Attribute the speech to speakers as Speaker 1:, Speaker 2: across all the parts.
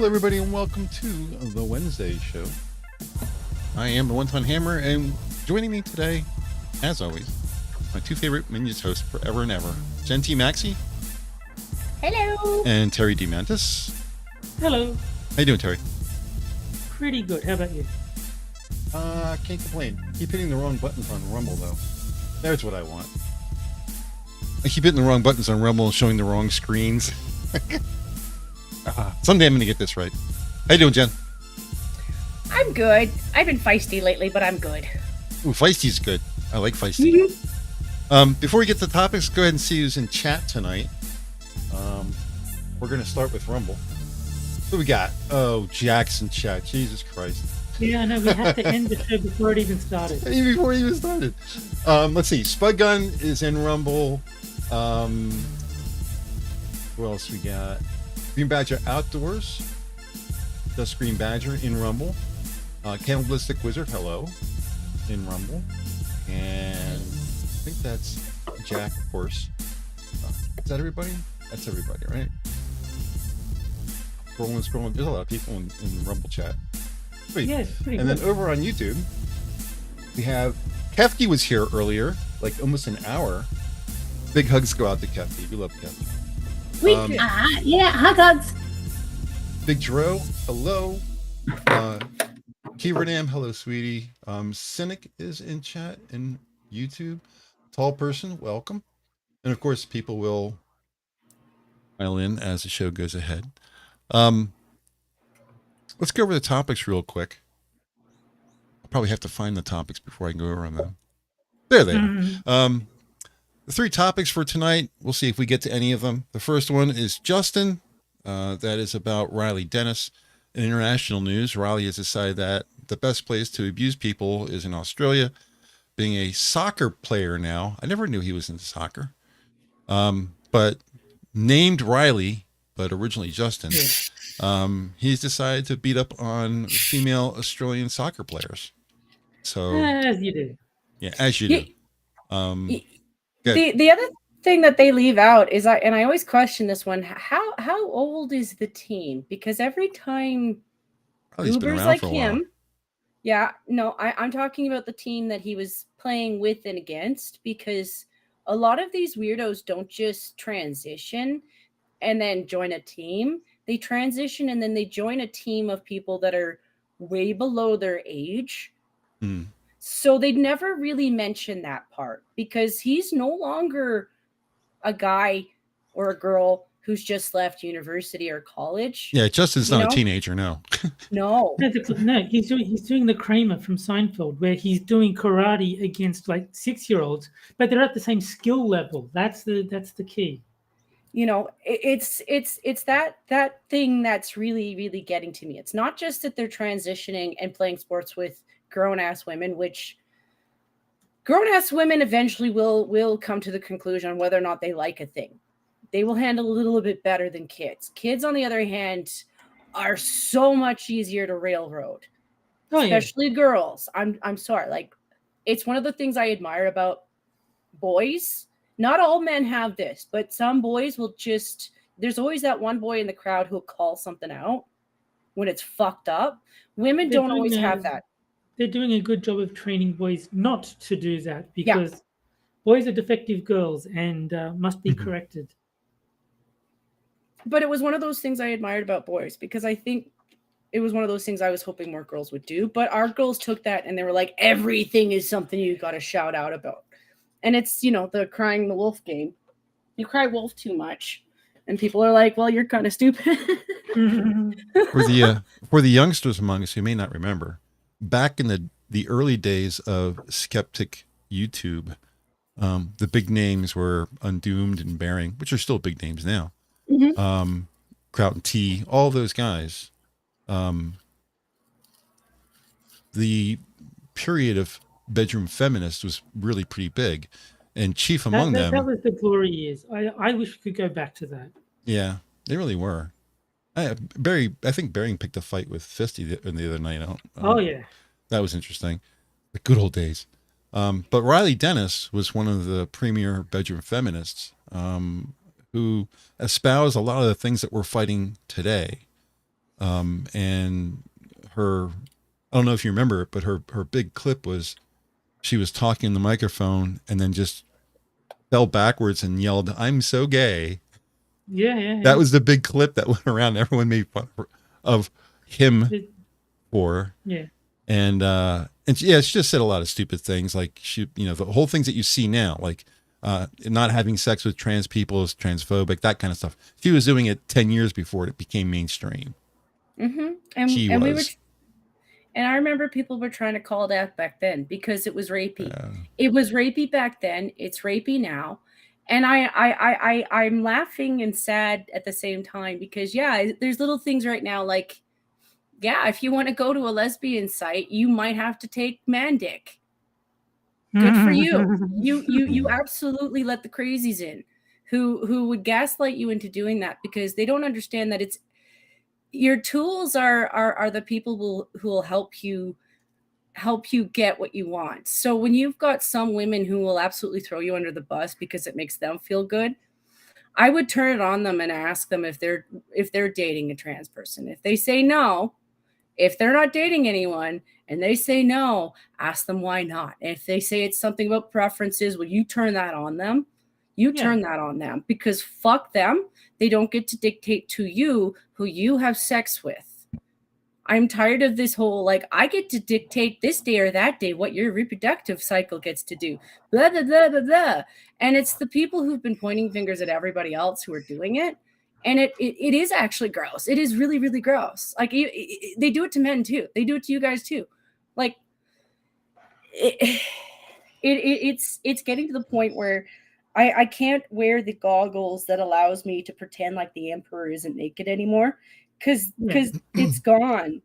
Speaker 1: Hello, everybody, and welcome to the Wednesday show. I am the One-Ton Hammer, and joining me today, as always, my two favorite Minions hosts forever and ever, Jen T. Maxey.
Speaker 2: Hello.
Speaker 1: And Terry D. Mantis.
Speaker 3: Hello.
Speaker 1: How you doing, Terry?
Speaker 3: Pretty good. How about you?
Speaker 1: Can't complain. Keep hitting the wrong buttons on Rumble, though. There's what I want. I keep hitting the wrong buttons on Rumble and showing the wrong screens. Someday I'm going to get this right. How you doing, Jen?
Speaker 2: I'm good. I've been feisty lately, but I'm good.
Speaker 1: Ooh, feisty's good. I like feisty. Before we get to the topics, go ahead and see who's in chat tonight. We're going to start with Rumble. What do we got? Oh, Jack's in chat. Jesus Christ.
Speaker 3: Yeah, no, we have to end the show before it even started.
Speaker 1: Before it even started. Let's see. Spud Gun is in Rumble. What else we got? Green Badger Outdoors. Just Green Badger in Rumble. Cannibalistic Wizard, hello. In Rumble. And I think that's Jack, of course. Is that everybody? That's everybody, right? Scrolling. There's a lot of people in Rumble chat. Sweet.
Speaker 3: Yeah, it's pretty
Speaker 1: and
Speaker 3: good.
Speaker 1: then over on YouTube, we have Kefty was here earlier, like almost an hour. Big hugs go out to Kefty. We love Kefty.
Speaker 2: Yeah, hot dogs.
Speaker 1: Big Dro, hello. Kivernam, hello, sweetie. Cynic is in chat in YouTube. Tall person, welcome. And of course, people will file in as the show goes ahead. Let's go over the topics real quick. I'll probably have to find the topics before I go over them. There they are. The three topics for tonight, we'll see if we get to any of them. The first one is Justin. That is about Riley Dennis. In international news, Riley has decided that the best place to abuse people is in Australia. Being a soccer player now, I never knew he was into soccer. But named Riley, but originally Justin, he's decided to beat up on female Australian soccer players. So
Speaker 3: As you do.
Speaker 1: Yeah, as you do.
Speaker 2: The other thing that they leave out is I always question this one. How old is the team? Because every time goobers like him, I'm talking about the team that he was playing with and against, because a lot of these weirdos don't just transition and then join a team. They transition and then they join a team of people that are way below their age. So they'd never really mention that part, because he's no longer a guy or a girl who's just left university or college.
Speaker 1: Yeah, Justin's not a teenager, no.
Speaker 3: No, he's doing the Kramer from Seinfeld, where he's doing karate against like 6-year-olds, but they're at the same skill level. That's the key.
Speaker 2: You know, it's that thing that's really, really getting to me. It's not just that they're transitioning and playing sports with grown-ass women, which grown-ass women eventually will come to the conclusion on whether or not they like a thing. They will handle a little bit better than kids. Kids, on the other hand, are so much easier to railroad, especially girls. I'm sorry. Like, it's one of the things I admire about boys. Not all men have this, but some boys will just, there's always that one boy in the crowd who'll call something out when it's fucked up. Women don't always have that.
Speaker 3: They're doing a good job of training boys not to do that, because boys are defective girls and must be corrected.
Speaker 2: But it was one of those things I admired about boys, because I think it was one of those things I was hoping more girls would do. But our girls took that and they were like, everything is something you got to shout out about. And it's, the crying the wolf game. You cry wolf too much, and people are like, well, you're kind of stupid.
Speaker 1: For the youngsters among us who may not remember, back in the early days of skeptic YouTube, the big names were Undoomed and Bearing, which are still big names now. Kraut and T, all those guys. The period of bedroom feminist was really pretty big, and chief among them.
Speaker 3: That was the glory years. I wish we could go back to that.
Speaker 1: Yeah, they really were. I think Bearing picked a fight with Fisty the other night. That was interesting. The good old days. But Riley Dennis was one of the premier bedroom feminists who espoused a lot of the things that we're fighting today. And her, I don't know if you remember it, but her big clip was she was talking in the microphone and then just fell backwards and yelled, "I'm so gay."
Speaker 3: Yeah.
Speaker 1: That was the big clip that went around. Everyone made fun of him for.
Speaker 3: Yeah.
Speaker 1: And yeah, she just said a lot of stupid things, like the whole things that you see now, like not having sex with trans people is transphobic, that kind of stuff. She was doing it 10 years before it became mainstream.
Speaker 2: And we were, and I remember people were trying to call it out back then because it was rapey. It was rapey back then. It's rapey now. And I'm laughing and sad at the same time because, yeah, there's little things right now like, yeah, if you want to go to a lesbian site, you might have to take man dick. Good for you. You absolutely let the crazies in who would gaslight you into doing that because they don't understand that it's your tools are the people who will help you get what you want. So when you've got some women who will absolutely throw you under the bus because it makes them feel good, I would turn it on them and ask them if they're dating a trans person. If they say no, if they're not dating anyone and they say no, ask them why not. And if they say it's something about preferences, well, you turn that on them. Turn that on them because fuck them. They don't get to dictate to you who you have sex with. I'm tired of this whole, like, I get to dictate this day or that day what your reproductive cycle gets to do. Blah, blah, blah, blah, blah. And it's the people who've been pointing fingers at everybody else who are doing it. And it is actually gross. It is really, really gross. Like, they do it to men, too. They do it to you guys, too. Like, it's getting to the point where I can't wear the goggles that allows me to pretend like the emperor isn't naked anymore. Because it's gone.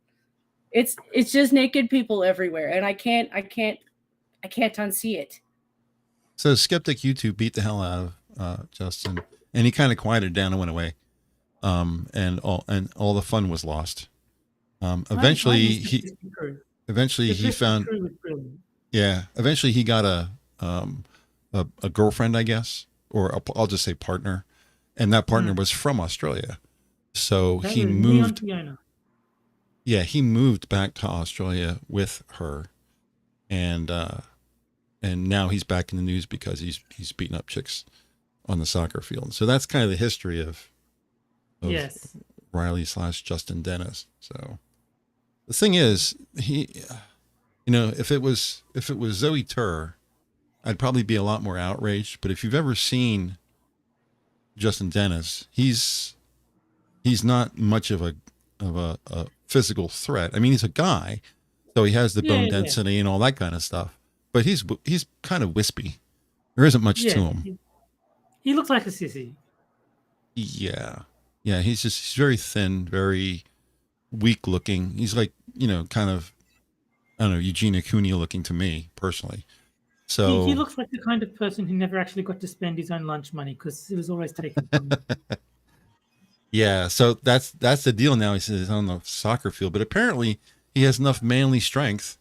Speaker 2: It's just naked people everywhere, and I can't unsee it.
Speaker 1: So Skeptic YouTube beat the hell out of Justin, and he kind of quieted down and went away. And all the fun was lost. Eventually he found. Yeah, eventually he got a girlfriend, I guess, or I'll just say partner, and that partner was from Australia. So he moved. Yeah, he moved back to Australia with her, and now he's back in the news because he's beating up chicks on the soccer field. So that's kind of the history of yes, Riley / Justin Dennis. So the thing is, if it was Zoe THUR, I'd probably be a lot more outraged. But if you've ever seen Justin Dennis, he's not much of a physical threat. I mean, he's a guy, so he has the bone density and all that kind of stuff. But he's kind of wispy. There isn't much to him.
Speaker 3: He looks like a sissy.
Speaker 1: Yeah. He's very thin, very weak looking. He's like, kind of, I don't know, Eugenia Cooney looking to me personally. So
Speaker 3: he looks like the kind of person who never actually got to spend his own lunch money because it was always taken from him.
Speaker 1: Yeah, so that's the deal now. He says he's on the soccer field, but apparently he has enough manly strength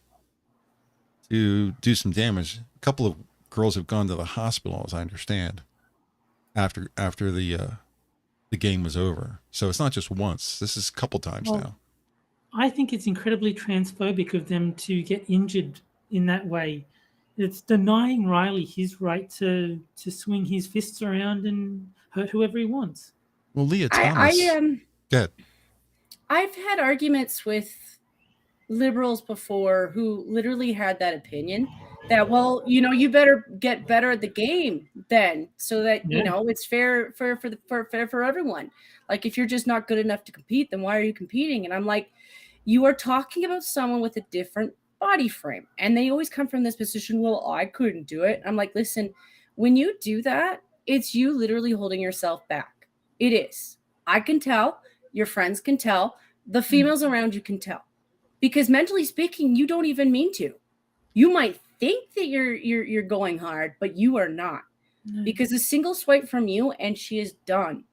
Speaker 1: to do some damage. A couple of girls have gone to the hospital, as I understand, after the game was over. So it's not just once. This is a couple times now.
Speaker 3: I think it's incredibly transphobic of them to get injured in that way. It's denying Riley his right to swing his fists around and hurt whoever he wants.
Speaker 1: Well, Leah Thomas. Go ahead.
Speaker 2: I've had arguments with liberals before who literally had that opinion that, well, you better get better at the game then, so that it's fair for everyone. Like, if you're just not good enough to compete, then why are you competing? And I'm like, you are talking about someone with a different body frame, and they always come from this position. Well, I couldn't do it. I'm like, listen, when you do that, it's you literally holding yourself back. It is. I can tell. Your friends can tell. The females around you can tell. Because mentally speaking, you don't even mean to. You might think that you're going hard, but you are not. Because a single swipe from you and she is done.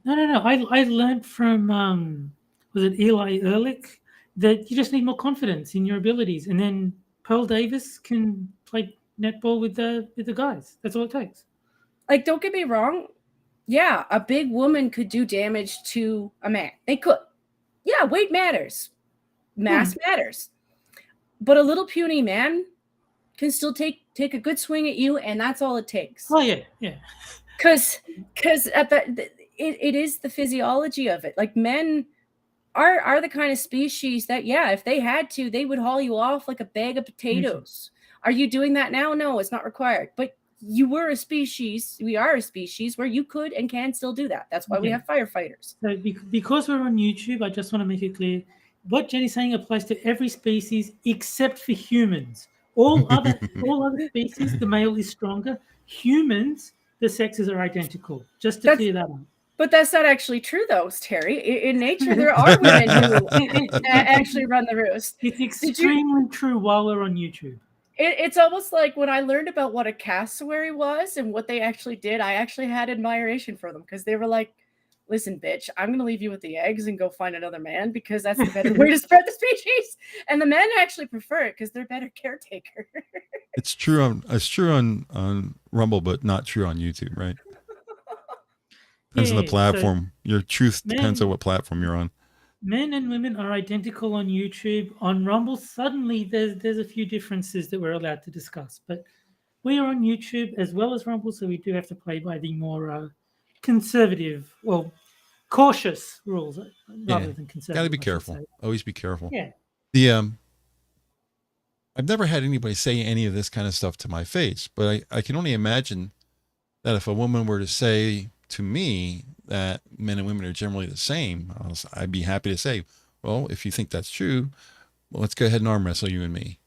Speaker 3: No. I learned from was it Eli Ehrlich that you just need more confidence in your abilities, and then Pearl Davis can play netball with the guys. That's all it takes.
Speaker 2: Like, don't get me wrong. Yeah, a big woman could do damage to a man. They could. Yeah, weight matters. Mass matters. But a little puny man can still take a good swing at you, and that's all it takes.
Speaker 3: Oh yeah, yeah.
Speaker 2: Because it is the physiology of it. Like, men are the kind of species that, yeah, if they had to, they would haul you off like a bag of potatoes. Are you doing that now? No, it's not required. But you were a species. We are a species where you could and can still do that. That's why we have firefighters.
Speaker 3: So because we're on YouTube, I just want to make it clear. What Jenny's saying applies to every species except for humans. All other species, the male is stronger. Humans, the sexes are identical. Just to clear that up.
Speaker 2: But that's not actually true, though, Terry. In nature, there are women who actually run the roost.
Speaker 3: It's extremely true while we're on YouTube.
Speaker 2: It's almost like when I learned about what a cassowary was and what they actually did, I actually had admiration for them, because they were like, listen, bitch, I'm going to leave you with the eggs and go find another man, because that's the better way to spread the species. And the men actually prefer it because they're better caretaker.
Speaker 1: It's true on Rumble, but not true on YouTube, right? Depends on the platform. So your truth depends on what platform you're on.
Speaker 3: Men and women are identical on YouTube. On Rumble, suddenly there's a few differences that we're allowed to discuss. But we are on YouTube as well as Rumble, so we do have to play by the more conservative, well, cautious rules rather than conservative.
Speaker 1: Got to be careful. Always be careful.
Speaker 3: Yeah.
Speaker 1: I've never had anybody say any of this kind of stuff to my face, but I can only imagine that if a woman were to say to me that men and women are generally the same, I'd be happy to say, well, if you think that's true, well, let's go ahead and arm wrestle, you and me.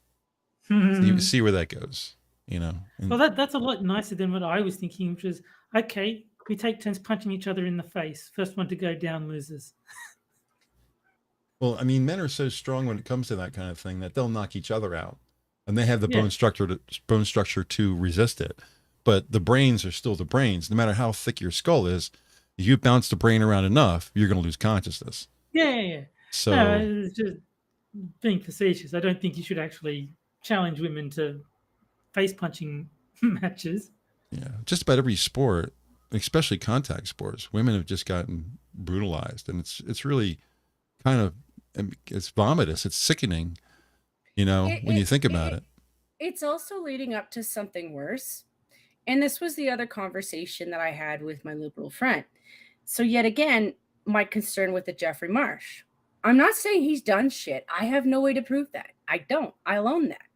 Speaker 1: See where that goes, you know. And,
Speaker 3: well, that's a lot nicer than what I was thinking, which is, okay, we take turns punching each other in the face. First one to go down loses.
Speaker 1: Well, I mean, men are so strong when it comes to that kind of thing that they'll knock each other out, and they have the bone structure to resist it. But the brains are still the brains. No matter how thick your skull is, if you bounce the brain around enough, you're going to lose consciousness.
Speaker 3: Yeah. So it's just being facetious. I don't think you should actually challenge women to face punching matches.
Speaker 1: Yeah, just about every sport, especially contact sports, women have just gotten brutalized, and it's really kind of, it's vomitous. It's sickening, you know, when you think about it.
Speaker 2: It's also leading up to something worse. And this was the other conversation that I had with my liberal friend. So yet again, my concern with the Jeffrey Marsh. I'm not saying he's done shit. I have no way to prove that. I don't. I'll own that.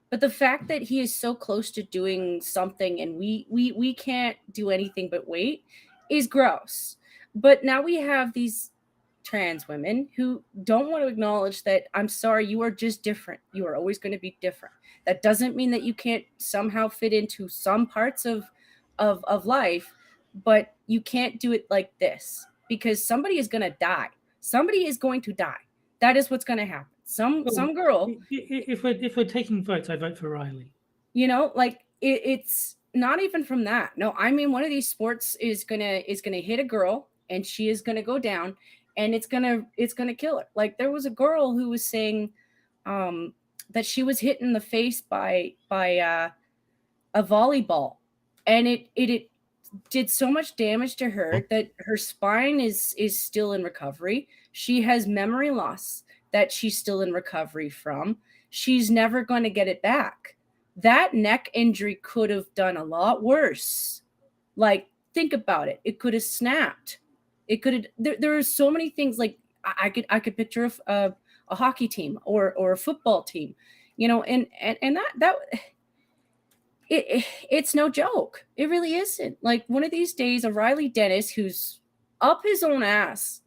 Speaker 2: But the fact that he is so close to doing something and we can't do anything but wait is gross. But now we have these trans women who don't want to acknowledge that, I'm sorry, you are just different. You are always going to be different. That doesn't mean that you can't somehow fit into some parts of life, but you can't do it like this, because somebody is going to die. Somebody is going to die. That is what's going to happen. Some girl.
Speaker 3: If we're taking votes, I vote for Riley.
Speaker 2: You know, like it's not even from that. No, I mean, one of these sports is gonna hit a girl and she is gonna go down, and it's gonna kill her. Like, there was a girl who was saying that she was hit in the face by a volleyball, and it did so much damage to her that her spine is still in recovery. She has memory loss that she's still in recovery from. She's never going to get it back. That neck injury could have done a lot worse. Like, think about it. It could have snapped. It could have. There are so many things. Like, I could picture a hockey team or a football team, you know, and that it's no joke. It really isn't. Like, one of these days, a Riley Dennis who's up his own ass.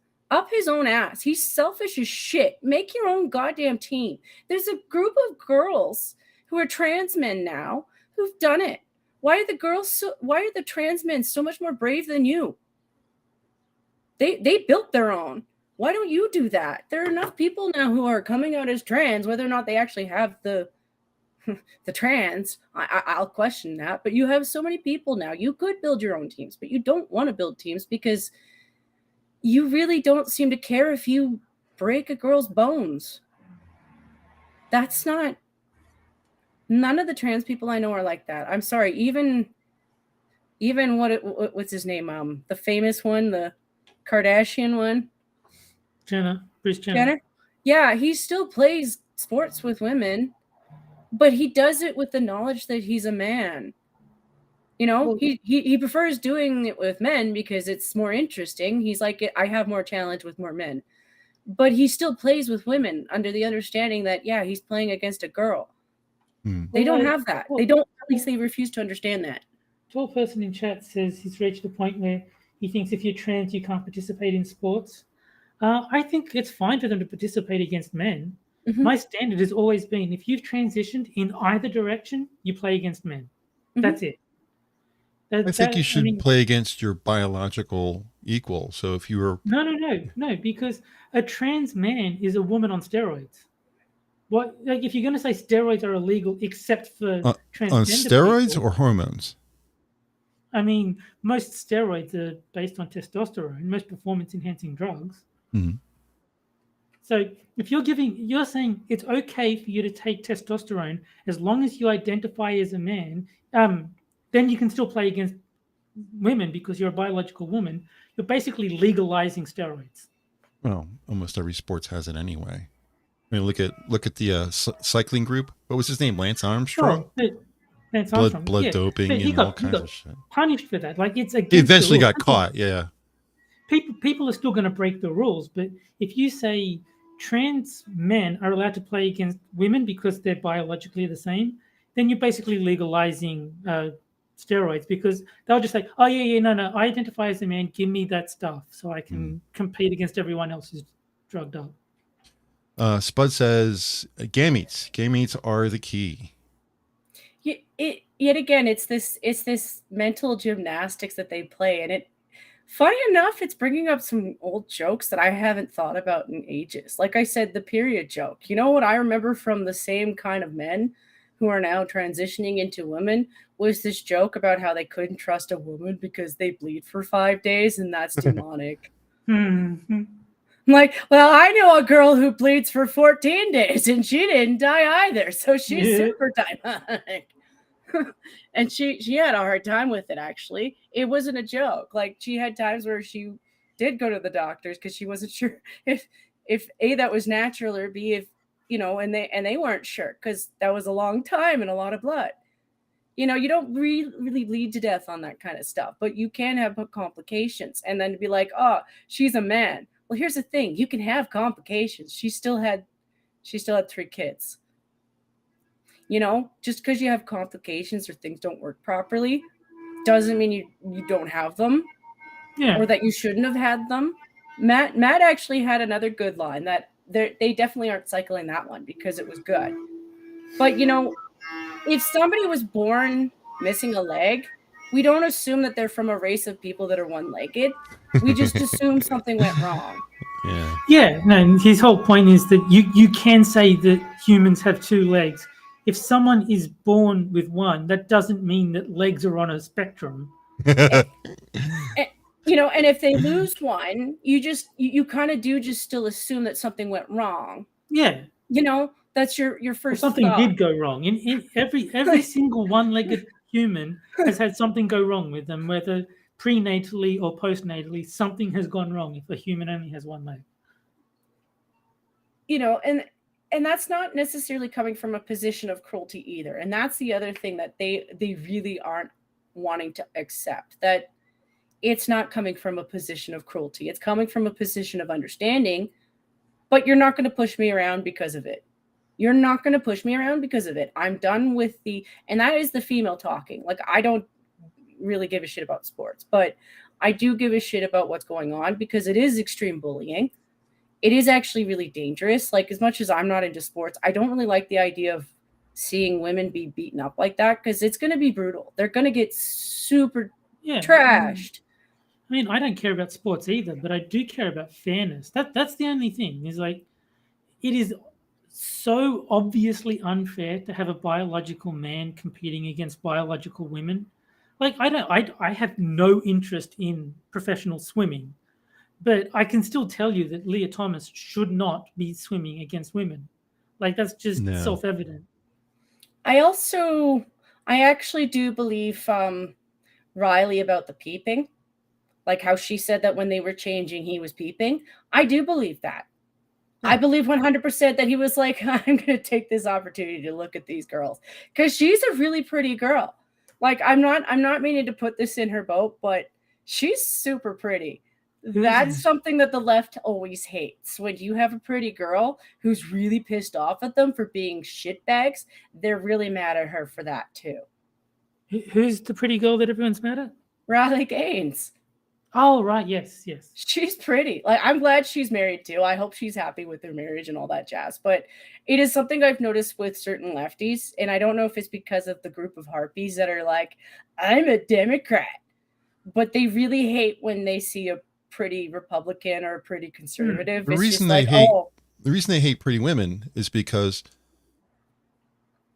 Speaker 2: He's selfish as shit. Make your own goddamn team. There's a group of girls who are trans men now who've done it. Why are the trans men so much more brave than you? They built their own. Why don't you do that? There are enough people now who are coming out as trans, whether or not they actually have the trans. I'll question that. But you have so many people now. You could build your own teams, but you don't want to build teams because you really don't seem to care if you break a girl's bones. That's not. None of the trans people I know are like that. I'm sorry. Even what's his name? The famous one, the Kardashian one.
Speaker 3: Jenner. Bruce Jenner.
Speaker 2: Jenner? Yeah, he still plays sports with women, but he does it with the knowledge that he's a man. You know,
Speaker 3: Well-
Speaker 2: he prefers doing it with men because it's more interesting. He's like, I have more challenge with more men. But he still plays with women under the understanding that, yeah, he's playing against a girl. They don't have that. They don't, at least they refuse to understand that.
Speaker 3: Tall person in chat says he's reached a point where he thinks if you're trans, you can't participate in sports. I think it's fine for them to participate against men.
Speaker 2: Mhm.
Speaker 3: My standard has always been if you've transitioned in either direction, you play against men.
Speaker 2: Mhm.
Speaker 3: That's it.
Speaker 1: I think you should play against your biological equal. So if you were
Speaker 3: No, because a trans man is a woman on steroids. What, like, if you're going to say steroids are illegal except for transgender
Speaker 1: on steroids
Speaker 3: people,
Speaker 1: or hormones?
Speaker 3: I mean, most steroids are based on testosterone, most performance-enhancing drugs.
Speaker 1: Mhm.
Speaker 3: So if you're saying it's okay for you to take testosterone as long as you identify as a man, then you can still play against women because you're a biological woman. You're basically legalizing steroids.
Speaker 1: Well, almost every sports has it anyway. I mean, look at the cycling group. What was his name? Lance Armstrong.
Speaker 3: Lance Armstrong.
Speaker 1: Blood doping and all kinds of shit.
Speaker 3: Punished for that. Like, it's against
Speaker 1: He eventually
Speaker 3: the rules.
Speaker 1: got caught. Yeah.
Speaker 3: People are still going to break the rules, but if you say trans men are allowed to play against women because they're biologically the same, then you're basically legalizing steroids, because they'll just say, oh no, I identify as a man, give me that stuff so I can compete against everyone else who's drugged up.
Speaker 1: Spud says gametes are the key.
Speaker 2: Yet again, it's this mental gymnastics that they play, and funny enough, it's bringing up some old jokes that I haven't thought about in ages. Like I said, the period joke. You know what I remember from the same kind of men who are now transitioning into women was this joke about how they couldn't trust a woman because they bleed for 5 days, and that's demonic.
Speaker 3: Mm-hmm.
Speaker 2: I'm like, well, I know a girl who bleeds for 14 days, and she didn't die either, so she's super demonic. And she had a hard time with it, actually. It wasn't a joke. Like, she had times where she did go to the doctors because she wasn't sure if A, that was natural, or B, if, you know, and they weren't sure because that was a long time and a lot of blood. You know, you don't really bleed to death on that kind of stuff, but you can have complications. And then to be like, oh, she's a man. Well, here's the thing. You can have complications. She still had 3 kids. You know, just because you have complications or things don't work properly doesn't mean you don't have them, or that you shouldn't have had them. Matt actually had another good line that they definitely aren't cycling that one because it was good. But, you know, if somebody was born missing a leg, we don't assume that they're from a race of people that are one-legged. We just assume something went wrong.
Speaker 3: Yeah, no, his whole point is that you can say that humans have 2 legs. If someone is born with one, that doesn't mean that legs are on a spectrum.
Speaker 2: You know, and if they lose one, you kind of do just still assume that something went wrong.
Speaker 3: Yeah.
Speaker 2: You know, that's your first
Speaker 3: something
Speaker 2: thought.
Speaker 3: Did go wrong. In every single one-legged human has had something go wrong with them, whether prenatally or postnatally, something has gone wrong if a human only has one leg.
Speaker 2: You know, and that's not necessarily coming from a position of cruelty either. And that's the other thing that they really aren't wanting to accept, that it's not coming from a position of cruelty. It's coming from a position of understanding, but you're not going to push me around because of it. You're not going to push me around because of it. I'm done with and that is the female talking. Like, I don't really give a shit about sports, but I do give a shit about what's going on because it is extreme bullying. It is actually really dangerous. Like, as much as I'm not into sports, I don't really like the idea of seeing women be beaten up like that because it's going to be brutal. They're going to get super trashed.
Speaker 3: I mean, I don't care about sports either, but I do care about fairness. That's the only thing. Is like, it is so obviously unfair to have a biological man competing against biological women. Like, I have no interest in professional swimming, but I can still tell you that Leah Thomas should not be swimming against women. Like, that's just self-evident.
Speaker 2: I actually do believe Riley about the peeping. Like how she said that when they were changing, he was peeping. I do believe that. I believe 100% that he was like, I'm going to take this opportunity to look at these girls because she's a really pretty girl. Like, I'm not meaning to put this in her boat, but she's super pretty. That's something that the left always hates. When you have a pretty girl who's really pissed off at them for being shitbags, they're really mad at her for that too.
Speaker 3: Who's the pretty girl that everyone's mad at?
Speaker 2: Riley Gaines.
Speaker 3: Oh, right. Yes.
Speaker 2: She's pretty. Like, I'm glad she's married too. I hope she's happy with her marriage and all that jazz. But it is something I've noticed with certain lefties. And I don't know if it's because of the group of harpies that are like, I'm a Democrat. But they really hate when they see a pretty Republican or a pretty conservative.
Speaker 1: The reason they hate pretty women is because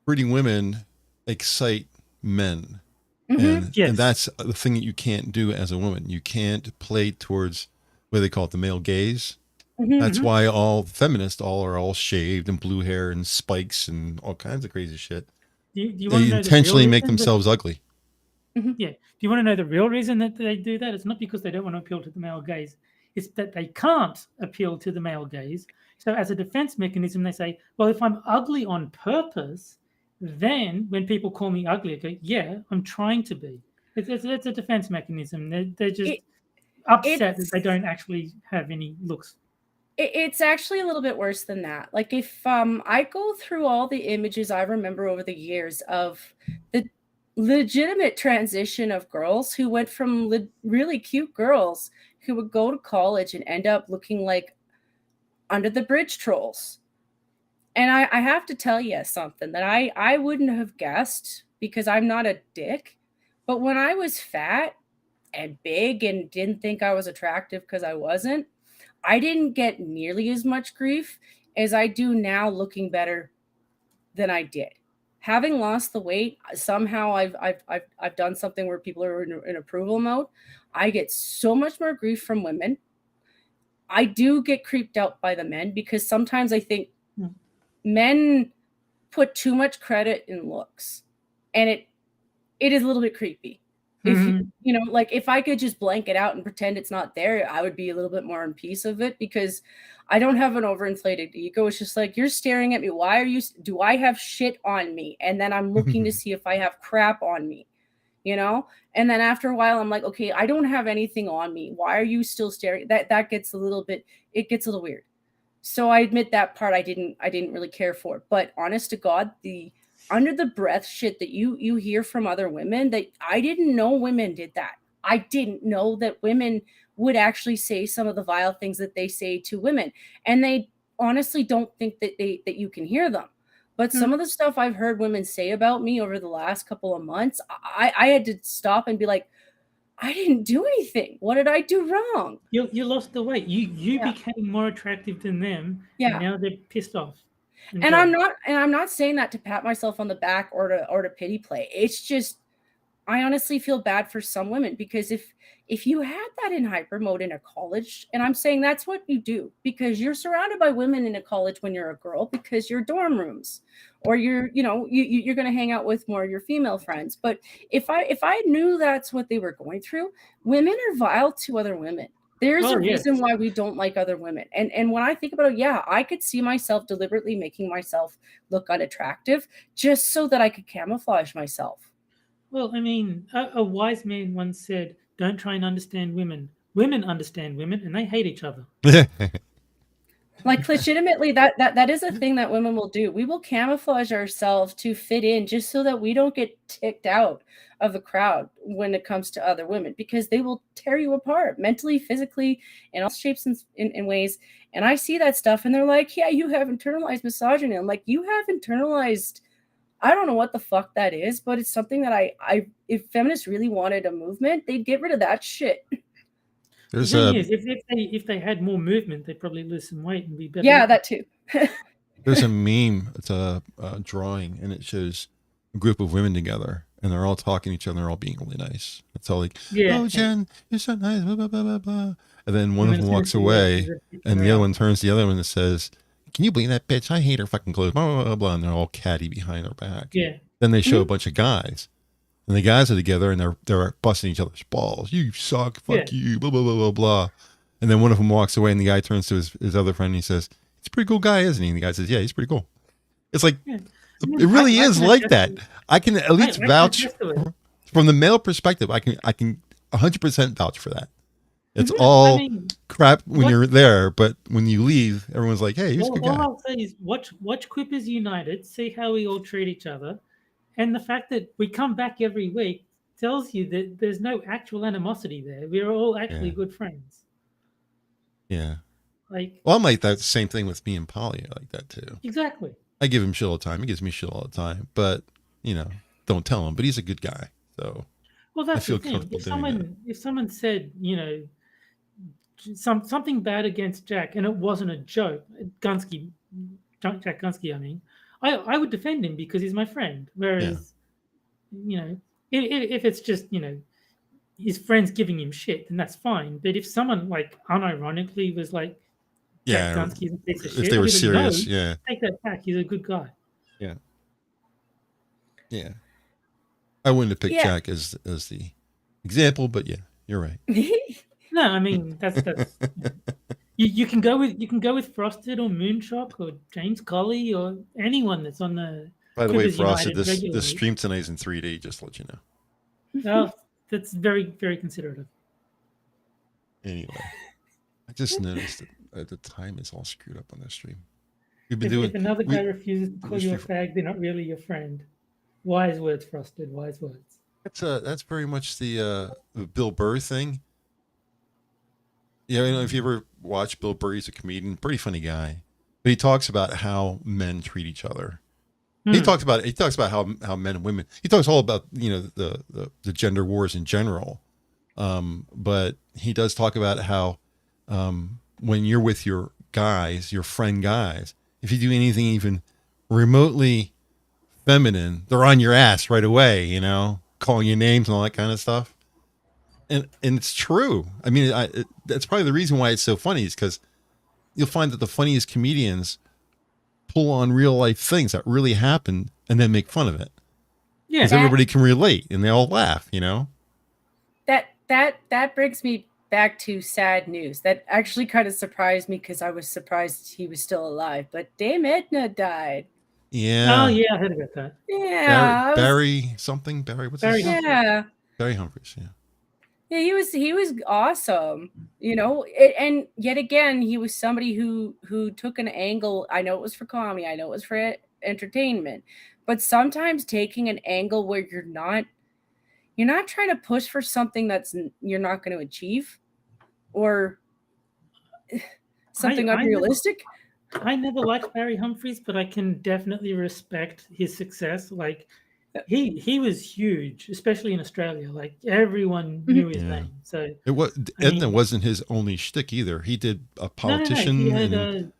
Speaker 1: pretty women excite men. And that's the thing that you can't do as a woman. You can't play towards what they call it, the male gaze. That's why all feminists are all shaved and blue hair and spikes and all kinds of crazy shit. They intentionally make themselves ugly.
Speaker 3: Yeah. Do you want to know the real reason that they do that? It's not because they don't want to appeal to the male gaze. It's that they can't appeal to the male gaze. So as a defense mechanism, they say, well, if I'm ugly on purpose, then when people call me ugly, I go, yeah, I'm trying to be. It's a defense mechanism. They're just upset that they don't actually have any looks.
Speaker 2: It's actually a little bit worse than that. Like, if I go through all the images I remember over the years of the legitimate transition of girls who went from really cute girls who would go to college and end up looking like under the bridge trolls. And I have to tell you something that I wouldn't have guessed because I'm not a dick. But when I was fat and big and didn't think I was attractive because I wasn't, I didn't get nearly as much grief as I do now looking better than I did. Having lost the weight, somehow I've done something where people are in approval mode. I get so much more grief from women. I do get creeped out by the men because sometimes I think men put too much credit in looks, and it is a little bit creepy. If you know, like, if I could just blank it out and pretend it's not there, I would be a little bit more in peace of it because I don't have an overinflated ego. It's just like, you're staring at me. Do I have shit on me? And then I'm looking to see if I have crap on me, you know? And then after a while, I'm like, okay, I don't have anything on me. Why are you still staring? That gets a little weird. So I admit that part I didn't really care for. But honest to God, the under the breath shit that you hear from other women, that I didn't know women did that. I didn't know that women would actually say some of the vile things that they say to women. And they honestly don't think that you can hear them. But some of the stuff I've heard women say about me over the last couple of months, I had to stop and be like, I didn't do anything. What did I do wrong?
Speaker 3: You lost the weight. You became more attractive than them.
Speaker 2: Yeah.
Speaker 3: And now they're pissed off.
Speaker 2: And I'm not saying that to pat myself on the back or to pity play. It's just, I honestly feel bad for some women because if you had that in hyper mode in a college, and I'm saying that's what you do because you're surrounded by women in a college when you're a girl because you're dorm rooms, or you're going to hang out with more of your female friends. But if I knew that's what they were going through, women are vile to other women. There's a reason why we don't like other women. And when I think about it, yeah, I could see myself deliberately making myself look unattractive just so that I could camouflage myself.
Speaker 3: Well, I mean, a wise man once said, don't try and understand women. Women understand women and they hate each other.
Speaker 2: Like, legitimately, that is a thing that women will do. We will camouflage ourselves to fit in just so that we don't get ticked out of the crowd when it comes to other women, because they will tear you apart mentally, physically, in all shapes and in ways. And I see that stuff and they're like, yeah, you have internalized misogyny. I'm like, you have internalized, I don't know what the fuck that is, but it's something that if feminists really wanted a movement, they'd get rid of that shit.
Speaker 3: If they had more movement, they'd probably lose some weight and be better.
Speaker 2: Yeah, that too.
Speaker 1: There's a meme. It's a drawing, and it shows a group of women together, and they're all talking to each other. They're all being really nice. It's all like, "Oh, Jen, you're so nice." Blah, blah, blah, blah, blah. And then one of them walks away, and the other one turns to the other one and says, "Can you believe that bitch? I hate her fucking clothes." Blah, blah, blah, blah. And they're all catty behind her back.
Speaker 3: Yeah.
Speaker 1: Then they show a bunch of guys. And the guys are together and they're busting each other's balls. You suck. Fuck you. Blah, blah, blah, blah, blah. And then one of them walks away and the guy turns to his other friend and he says, a pretty cool guy, isn't he? And the guy says, yeah, he's pretty cool. It's like,
Speaker 3: Yeah.
Speaker 1: it really is
Speaker 3: can
Speaker 1: like
Speaker 3: attest
Speaker 1: that.
Speaker 3: to it.
Speaker 1: I can at least
Speaker 3: I can
Speaker 1: vouch
Speaker 3: attest to it.
Speaker 1: from the male perspective. I can 100% vouch for that. It's
Speaker 3: Mhm.
Speaker 1: all
Speaker 3: I mean,
Speaker 1: crap when
Speaker 3: what-
Speaker 1: you're there, but when you leave, everyone's like, hey, he's a
Speaker 3: all,
Speaker 1: good guy.
Speaker 3: all I'll say is watch Quippers United, see how we all treat each other, and the fact that we come back every week tells you that there's no actual animosity there. We're all actually
Speaker 1: Yeah.
Speaker 3: good friends.
Speaker 1: Yeah.
Speaker 3: Like,
Speaker 1: Well, I'm like that same thing with me and Polly. I like that too.
Speaker 3: exactly.
Speaker 1: I give him shit all the time. He gives me shit all the time, but don't tell him. But he's a good guy, so
Speaker 3: Well, that's
Speaker 1: feel
Speaker 3: the thing.
Speaker 1: comfortable
Speaker 3: If
Speaker 1: doing
Speaker 3: someone said, something bad against Jack, and it wasn't a joke, Jack Gunsky, I mean, I would defend him because he's my friend. Whereas, if it's just his friends giving him shit, then that's fine. But if someone like unironically was like, Jack
Speaker 1: Yeah,
Speaker 3: Gunsky's a piece of
Speaker 1: if
Speaker 3: shit,
Speaker 1: they were
Speaker 3: I'd be like,
Speaker 1: serious,
Speaker 3: no,
Speaker 1: yeah,
Speaker 3: take that back. He's a good guy.
Speaker 1: yeah. I wouldn't have picked
Speaker 2: Yeah.
Speaker 1: Jack as the example, but yeah, you're right.
Speaker 3: No, I mean that's you can go with Frosted or Moonshock or James Colley or anyone that's on the.
Speaker 1: By the way,
Speaker 3: Clippers
Speaker 1: Frosted,
Speaker 3: United
Speaker 1: this
Speaker 3: regularly.
Speaker 1: stream tonight is in 3D. Just to let you know.
Speaker 3: Oh, that's very, very considerate.
Speaker 1: Anyway, I just noticed that the time is all screwed up on this stream. We've been
Speaker 3: If,
Speaker 1: doing.
Speaker 3: if another guy refuses to call you a
Speaker 1: stream-
Speaker 3: fag, they're not really your friend. Wise words, Frosted. Wise words.
Speaker 1: That's very much the Bill Burr thing. Yeah, if you ever watch Bill Burr, he's a comedian, pretty funny guy, but he talks about how men treat each other. He talks about how men and women. He talks all about the gender wars in general, but he does talk about how when you're with your guys, your friend guys, if you do anything even remotely feminine, they're on your ass right away. Calling you names and all that kind of stuff. And it's true. I mean, that's probably the reason why it's so funny is because you'll find that the funniest comedians pull on real life things that really happened and then make fun of it.
Speaker 3: Yeah,
Speaker 1: Because everybody can relate and they all laugh,
Speaker 2: That brings me back to sad news. That actually kind of surprised me because I was surprised he was still alive. But Dame Edna died.
Speaker 1: Yeah.
Speaker 3: Oh yeah, I heard about that.
Speaker 2: Yeah,
Speaker 1: Barry something. Barry, what's his name?
Speaker 2: yeah.
Speaker 1: Barry Humphries, yeah.
Speaker 2: Yeah, he was awesome, and yet again, he was somebody who took an angle. I know it was for comedy, I know it was for entertainment, but sometimes taking an angle where you're not trying to push for something you're not going to achieve, or something unrealistic.
Speaker 3: I never liked Barry Humphries, but I can definitely respect his success. Like he was huge, especially in Australia. Like everyone knew his name. So
Speaker 1: Edna wasn't his only shtick either. He did a politician
Speaker 3: He had
Speaker 1: and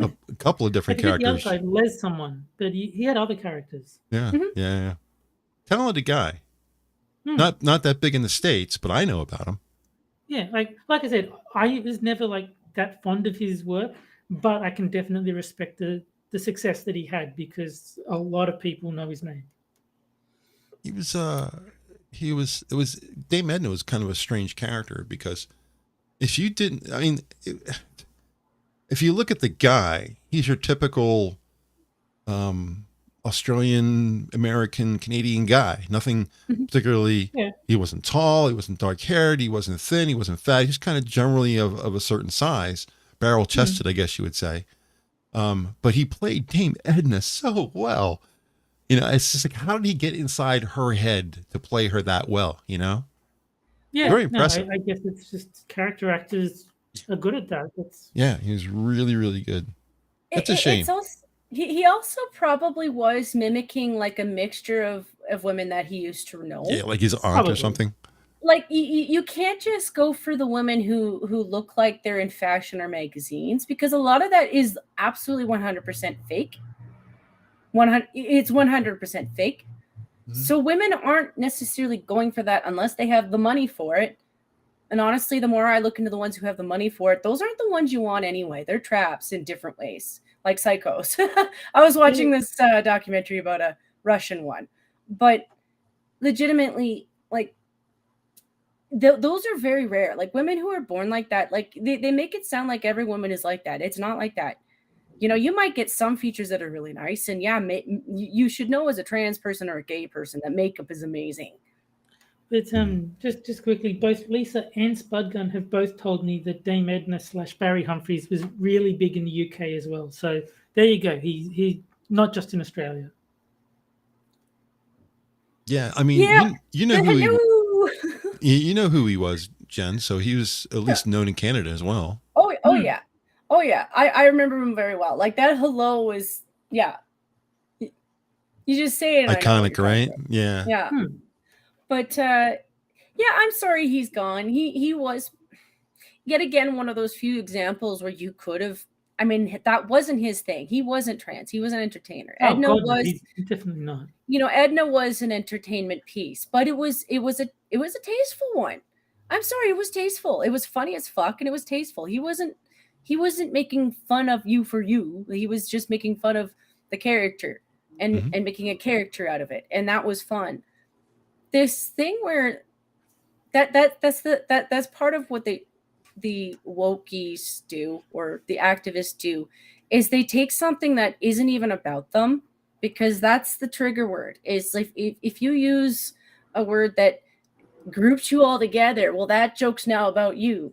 Speaker 1: a couple of different characters.
Speaker 3: The other guy, Les someone, but he had other characters.
Speaker 1: Yeah. Talented guy. Not that big in the States, but I know about him.
Speaker 3: Yeah, like I said, I was never like that fond of his work, but I can definitely respect the success that he had because a lot of people know his name.
Speaker 1: It was Dame Edna was kind of a strange character because if you look at the guy, he's your typical Australian, American, Canadian guy. Nothing particularly. Yeah. He wasn't tall. He wasn't dark haired. He wasn't thin. He wasn't fat. He's kind of generally of a certain size, barrel chested, I guess you would say. But he played Dame Edna so well. It's just like, how did he get inside her head to play her that well? Yeah, very impressive.
Speaker 3: I guess it's just character actors are good at that.
Speaker 1: Yeah, he was really, really good. That's a shame.
Speaker 2: He also probably was mimicking like a mixture of women that he used to know.
Speaker 1: Yeah, like his aunt or something.
Speaker 2: Like you can't just go for the women who look like they're in fashion or magazines because a lot of that is absolutely 100% fake. It's 100% fake. So women aren't necessarily going for that unless they have the money for it. And honestly, the more I look into the ones who have the money for it, those aren't the ones you want anyway. They're traps in different ways, like psychos. I was watching this documentary about a Russian one, but legitimately, like those are very rare. Like women who are born like that, like they make it sound like every woman is like that. It's not like that. You know, you might get some features that are really nice, and yeah, you should know as a trans person or a gay person that makeup is amazing.
Speaker 3: But just quickly, both Lisa and Spudgun have both told me that Dame Edna / Barry Humphries was really big in the UK as well. So there you go. He not just in Australia.
Speaker 1: Yeah, I mean,
Speaker 2: Yeah.
Speaker 1: you know who you know who he was, Jen. So he was at least known in Canada as well.
Speaker 2: Oh yeah. Oh yeah. I remember him very well. Like that hello was, yeah. You just say it.
Speaker 1: Iconic, right? Yeah.
Speaker 2: Yeah. But yeah, I'm sorry he's gone. He was yet again one of those few examples where you could have. I mean, that wasn't his thing. He wasn't trans. He was an entertainer.
Speaker 3: Oh,
Speaker 2: Edna
Speaker 3: God,
Speaker 2: was
Speaker 3: he's definitely not.
Speaker 2: You know, Edna was an entertainment piece, but it was a tasteful one. I'm sorry, it was tasteful. It was funny as fuck, and it was tasteful. He wasn't making fun of you for you. He was just making fun of the character and making a character out of it, and that was fun. This thing where that's part of what the wokies do, or the activists do, is they take something that isn't even about them, because that's the trigger word. Is like if you use a word that groups you all together, well, that joke's now about you,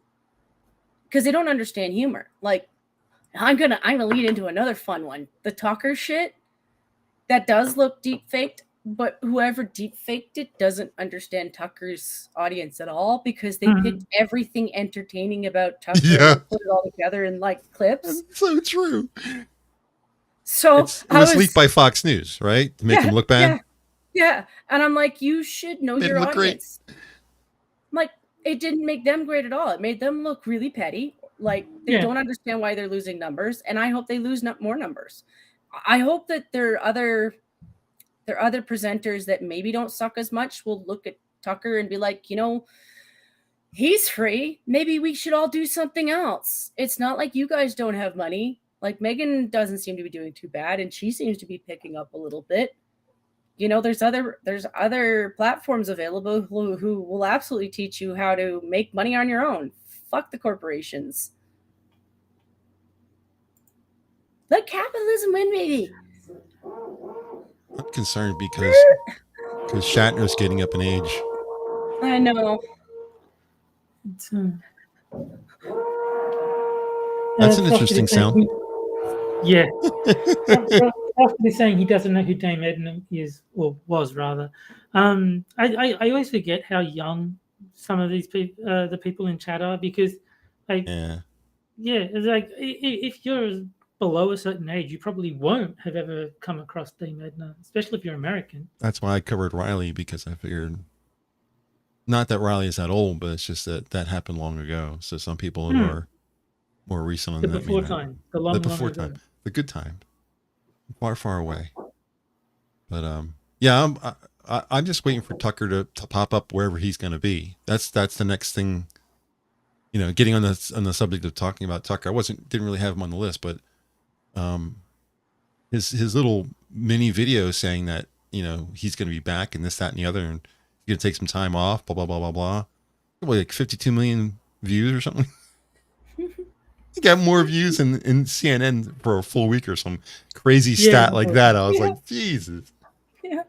Speaker 2: because they don't understand humor. Like I'm gonna lead into another fun one. The Talker shit that does look deep faked, but whoever deep faked it doesn't understand Tucker's audience at all, because they picked everything entertaining about Tucker and put it all together in like clips.
Speaker 1: That's so true.
Speaker 2: So
Speaker 1: it was leaked by Fox News, right? To make him look bad.
Speaker 2: Yeah. And I'm like, you should know your audience. Like, it didn't make them great at all. It made them look really petty. Like they don't understand why they're losing numbers, and I hope they lose more numbers. I hope that there are other presenters that maybe don't suck as much will look at Tucker and be like, you know, he's free. Maybe we should all do something else. It's not like you guys don't have money. Like Megan doesn't seem to be doing too bad, and she seems to be picking up a little bit. You know, there's other platforms available who will absolutely teach you how to make money on your own. Fuck the corporations. Let capitalism win, baby.
Speaker 1: I'm concerned because Shatner's getting up in age.
Speaker 2: I know.
Speaker 1: That's an interesting sound.
Speaker 3: Yeah. After saying he doesn't know who Dame Edna is, or was rather, I always forget how young some of these people, the people in chat are, because like, it's like if you're below a certain age, you probably won't have ever come across Dame Edna, especially if you're American. That's
Speaker 1: why I covered Riley, because I figured, not that Riley is that old, but it's just that happened long ago. So some people who are more recent on
Speaker 3: the
Speaker 1: that.
Speaker 3: Before time, the before
Speaker 1: time, the good time, far away. But yeah, I'm just waiting for Tucker to pop up wherever he's going to be. That's the next thing. You know, getting on the subject of talking about Tucker, didn't really have him on the list, but his little mini video saying that, you know, he's going to be back and this, that, and the other, and he's going to take some time off, blah blah blah blah blah. Probably like 52 million views or something. He got more views in CNN for a full week or some crazy stat like that. I was like, Jesus.
Speaker 2: Yeah.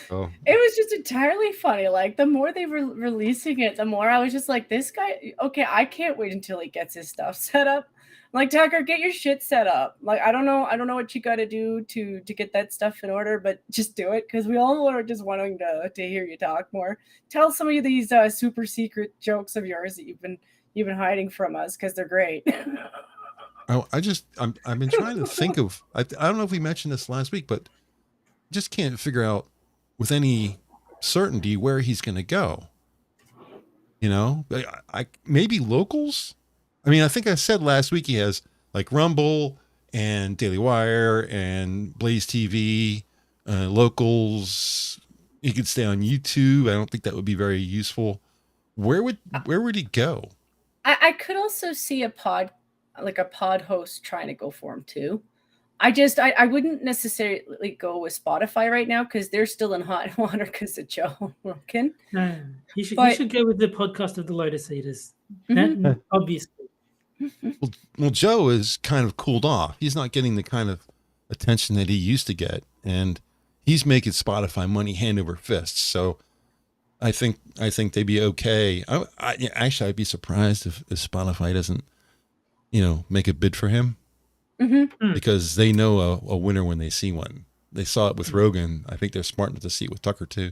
Speaker 1: Oh.
Speaker 2: It was just entirely funny. Like the more they were releasing it, the more I was just like, this guy, okay, I can't wait until he gets his stuff set up. Like, Tucker, get your shit set up. Like, I don't know what you got to do to get that stuff in order, but just do it, because we all are just wanting to hear you talk more. Tell some of these super secret jokes of yours that you've been hiding from us, because they're great.
Speaker 1: I've been trying to think of. I don't know if we mentioned this last week, but just can't figure out with any certainty where he's going to go. You know, I maybe locals. I mean, I think I said last week he has like Rumble and Daily Wire and Blaze TV, locals. He could stay on YouTube. I don't think that would be very useful. Where would he go?
Speaker 2: I could also see a pod host trying to go for him too. I wouldn't necessarily go with Spotify right now, because they're still in hot water because of Joe Rogan.
Speaker 3: You should go with the podcast of the Lotus Eaters. Obviously.
Speaker 1: Well, Joe is kind of cooled off. He's not getting the kind of attention that he used to get, and he's making Spotify money hand over fist. So I think they'd be okay. I'd be surprised if Spotify doesn't, make a bid for him, because they know a winner when they see one. They saw it with Rogan. I think they're smart enough to see it with Tucker too.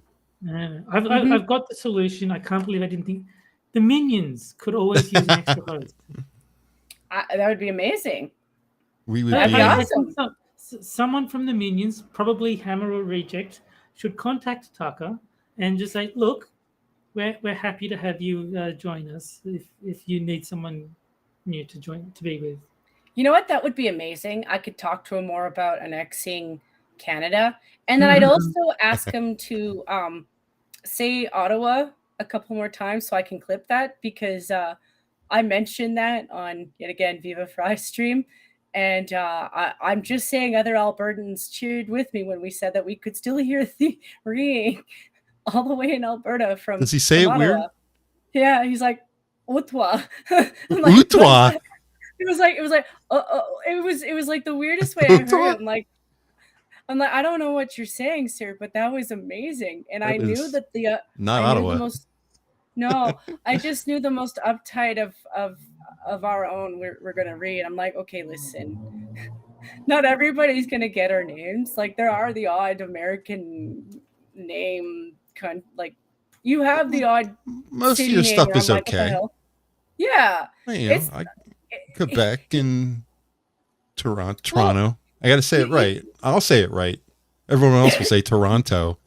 Speaker 3: I've got the solution. I can't believe I didn't think. The Minions could always use an extra host.
Speaker 2: That would be amazing.
Speaker 1: We would
Speaker 2: That'd
Speaker 1: be
Speaker 2: be awesome.
Speaker 3: Someone from the Minions, probably Hammer or Reject, should contact Tucker and just say, "Look, we're happy to have you join us if you need someone new to be with."
Speaker 2: You know what? That would be amazing. I could talk to him more about annexing Canada, and then I'd also ask him to say Ottawa a couple more times so I can clip that, because I mentioned that on, yet again, Viva Fry stream. And I'm just saying other Albertans cheered with me when we said that we could still hear the ringing all the way in Alberta from.
Speaker 1: Does he say it
Speaker 2: Ottawa.
Speaker 1: weird?
Speaker 2: Yeah, he's like, Ottawa.
Speaker 1: Ottawa.
Speaker 2: It was like it was like the weirdest way I heard it. I'm like, I don't know what you're saying, sir, but that was amazing. And I knew that the
Speaker 1: not Ottawa.
Speaker 2: I just knew the most uptight of our own we're gonna read. I'm like, okay, listen, not everybody's gonna get our names. Like, there are the odd American name, like you have the odd.
Speaker 1: Most of your stuff is
Speaker 2: like,
Speaker 1: okay.
Speaker 2: Yeah,
Speaker 1: Quebec and Toronto. Well, I got to say it right. I'll say it right. Everyone else will say Toronto.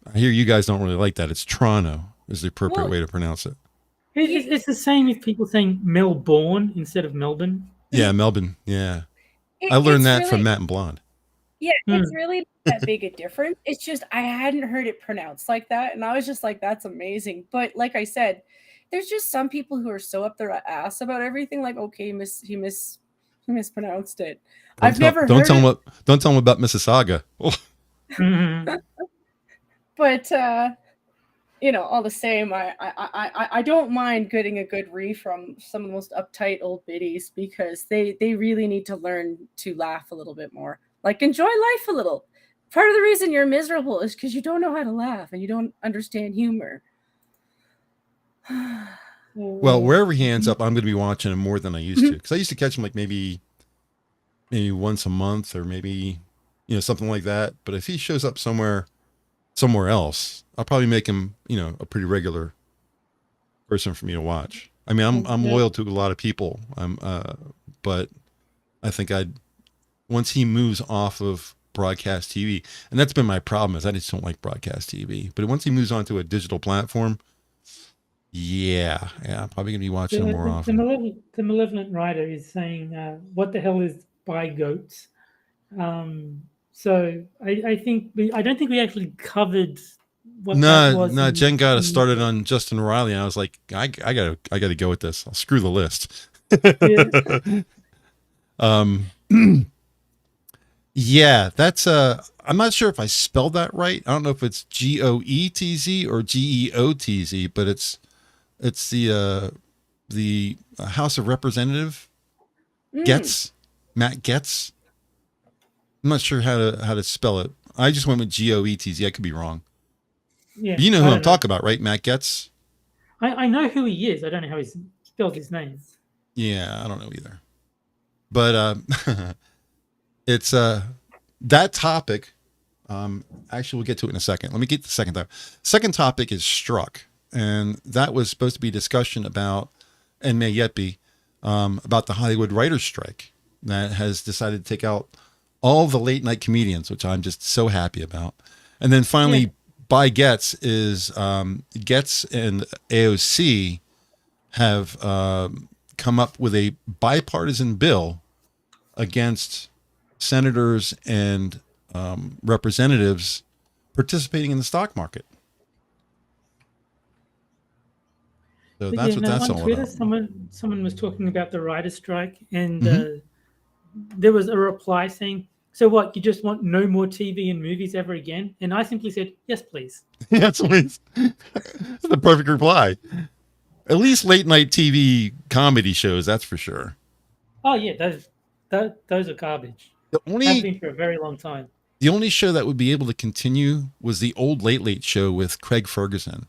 Speaker 1: I hear you guys don't really like that. It's Toronto is the appropriate way to pronounce it.
Speaker 3: It's the same if people saying Melbourne instead of Melbourne.
Speaker 1: Yeah, Melbourne. Yeah. I learned that from Matt and Blonde.
Speaker 2: Yeah, it's really not that big a difference. It's just I hadn't heard it pronounced like that, and I was just like, that's amazing. But like I said, there's just some people who are so up their ass about everything, like, okay, he mispronounced it. I've never heard. Don't tell
Speaker 1: him about Mississauga.
Speaker 2: But all the same, I don't mind getting a good read from some of the most uptight old biddies, because they really need to learn to laugh a little bit more. Like, enjoy life a little. Part of the reason you're miserable is because you don't know how to laugh and you don't understand humor.
Speaker 1: Well, wherever he ends up, I'm going to be watching him more than I used to, because I used to catch him like maybe once a month, or maybe something like that. But if he shows up somewhere else, I'll probably make him a pretty regular person for me to watch. I mean, I'm loyal to a lot of people. But I think once he moves off of broadcast TV, and that's been my problem, is I just don't like broadcast TV. But once he moves on to a digital platform, yeah, I'm probably gonna be watching him more often.
Speaker 3: The malevolent writer is saying, "What the hell is Bi-Gaetz?" So I don't think we actually covered what that was.
Speaker 1: No, Jen got us started on Justin Riley, and I was like, I gotta go with this. I'll screw the list. Yeah, that's I'm not sure if I spelled that right. I don't know if it's GOETZ or GEOTZ, but it's the House of Representative Gaetz, Matt Gaetz. I'm not sure how to spell it. I just went with GOETZ. I could be wrong. Yeah, you know who I'm talking about, right? Matt Gaetz.
Speaker 3: I know who he is. I don't know how he spelled his name.
Speaker 1: Yeah, I don't know either. But it's that topic. Actually, we'll get to it in a second. Let me get the second topic. Second topic is struck, and that was supposed to be discussion about, and may yet be, about the Hollywood writers' strike that has decided to take out all the late night comedians, which I'm just so happy about. And then finally, Bi-Gaetz is Gaetz and AOC have come up with a bipartisan bill against senators and representatives participating in the stock market. So that's what that's all
Speaker 3: Twitter,
Speaker 1: about.
Speaker 3: Someone was talking about the writer's strike, and there was a reply saying, "So what, you just want no more TV and movies ever again?" And I simply said, "Yes, please."
Speaker 1: Yes, please. That's the perfect reply. At least late night TV comedy shows, that's for sure.
Speaker 3: Oh yeah, those are garbage.
Speaker 1: The
Speaker 3: Have
Speaker 1: only
Speaker 3: been for a very long time.
Speaker 1: the only show that would be able to continue was the old Late Late Show with Craig Ferguson,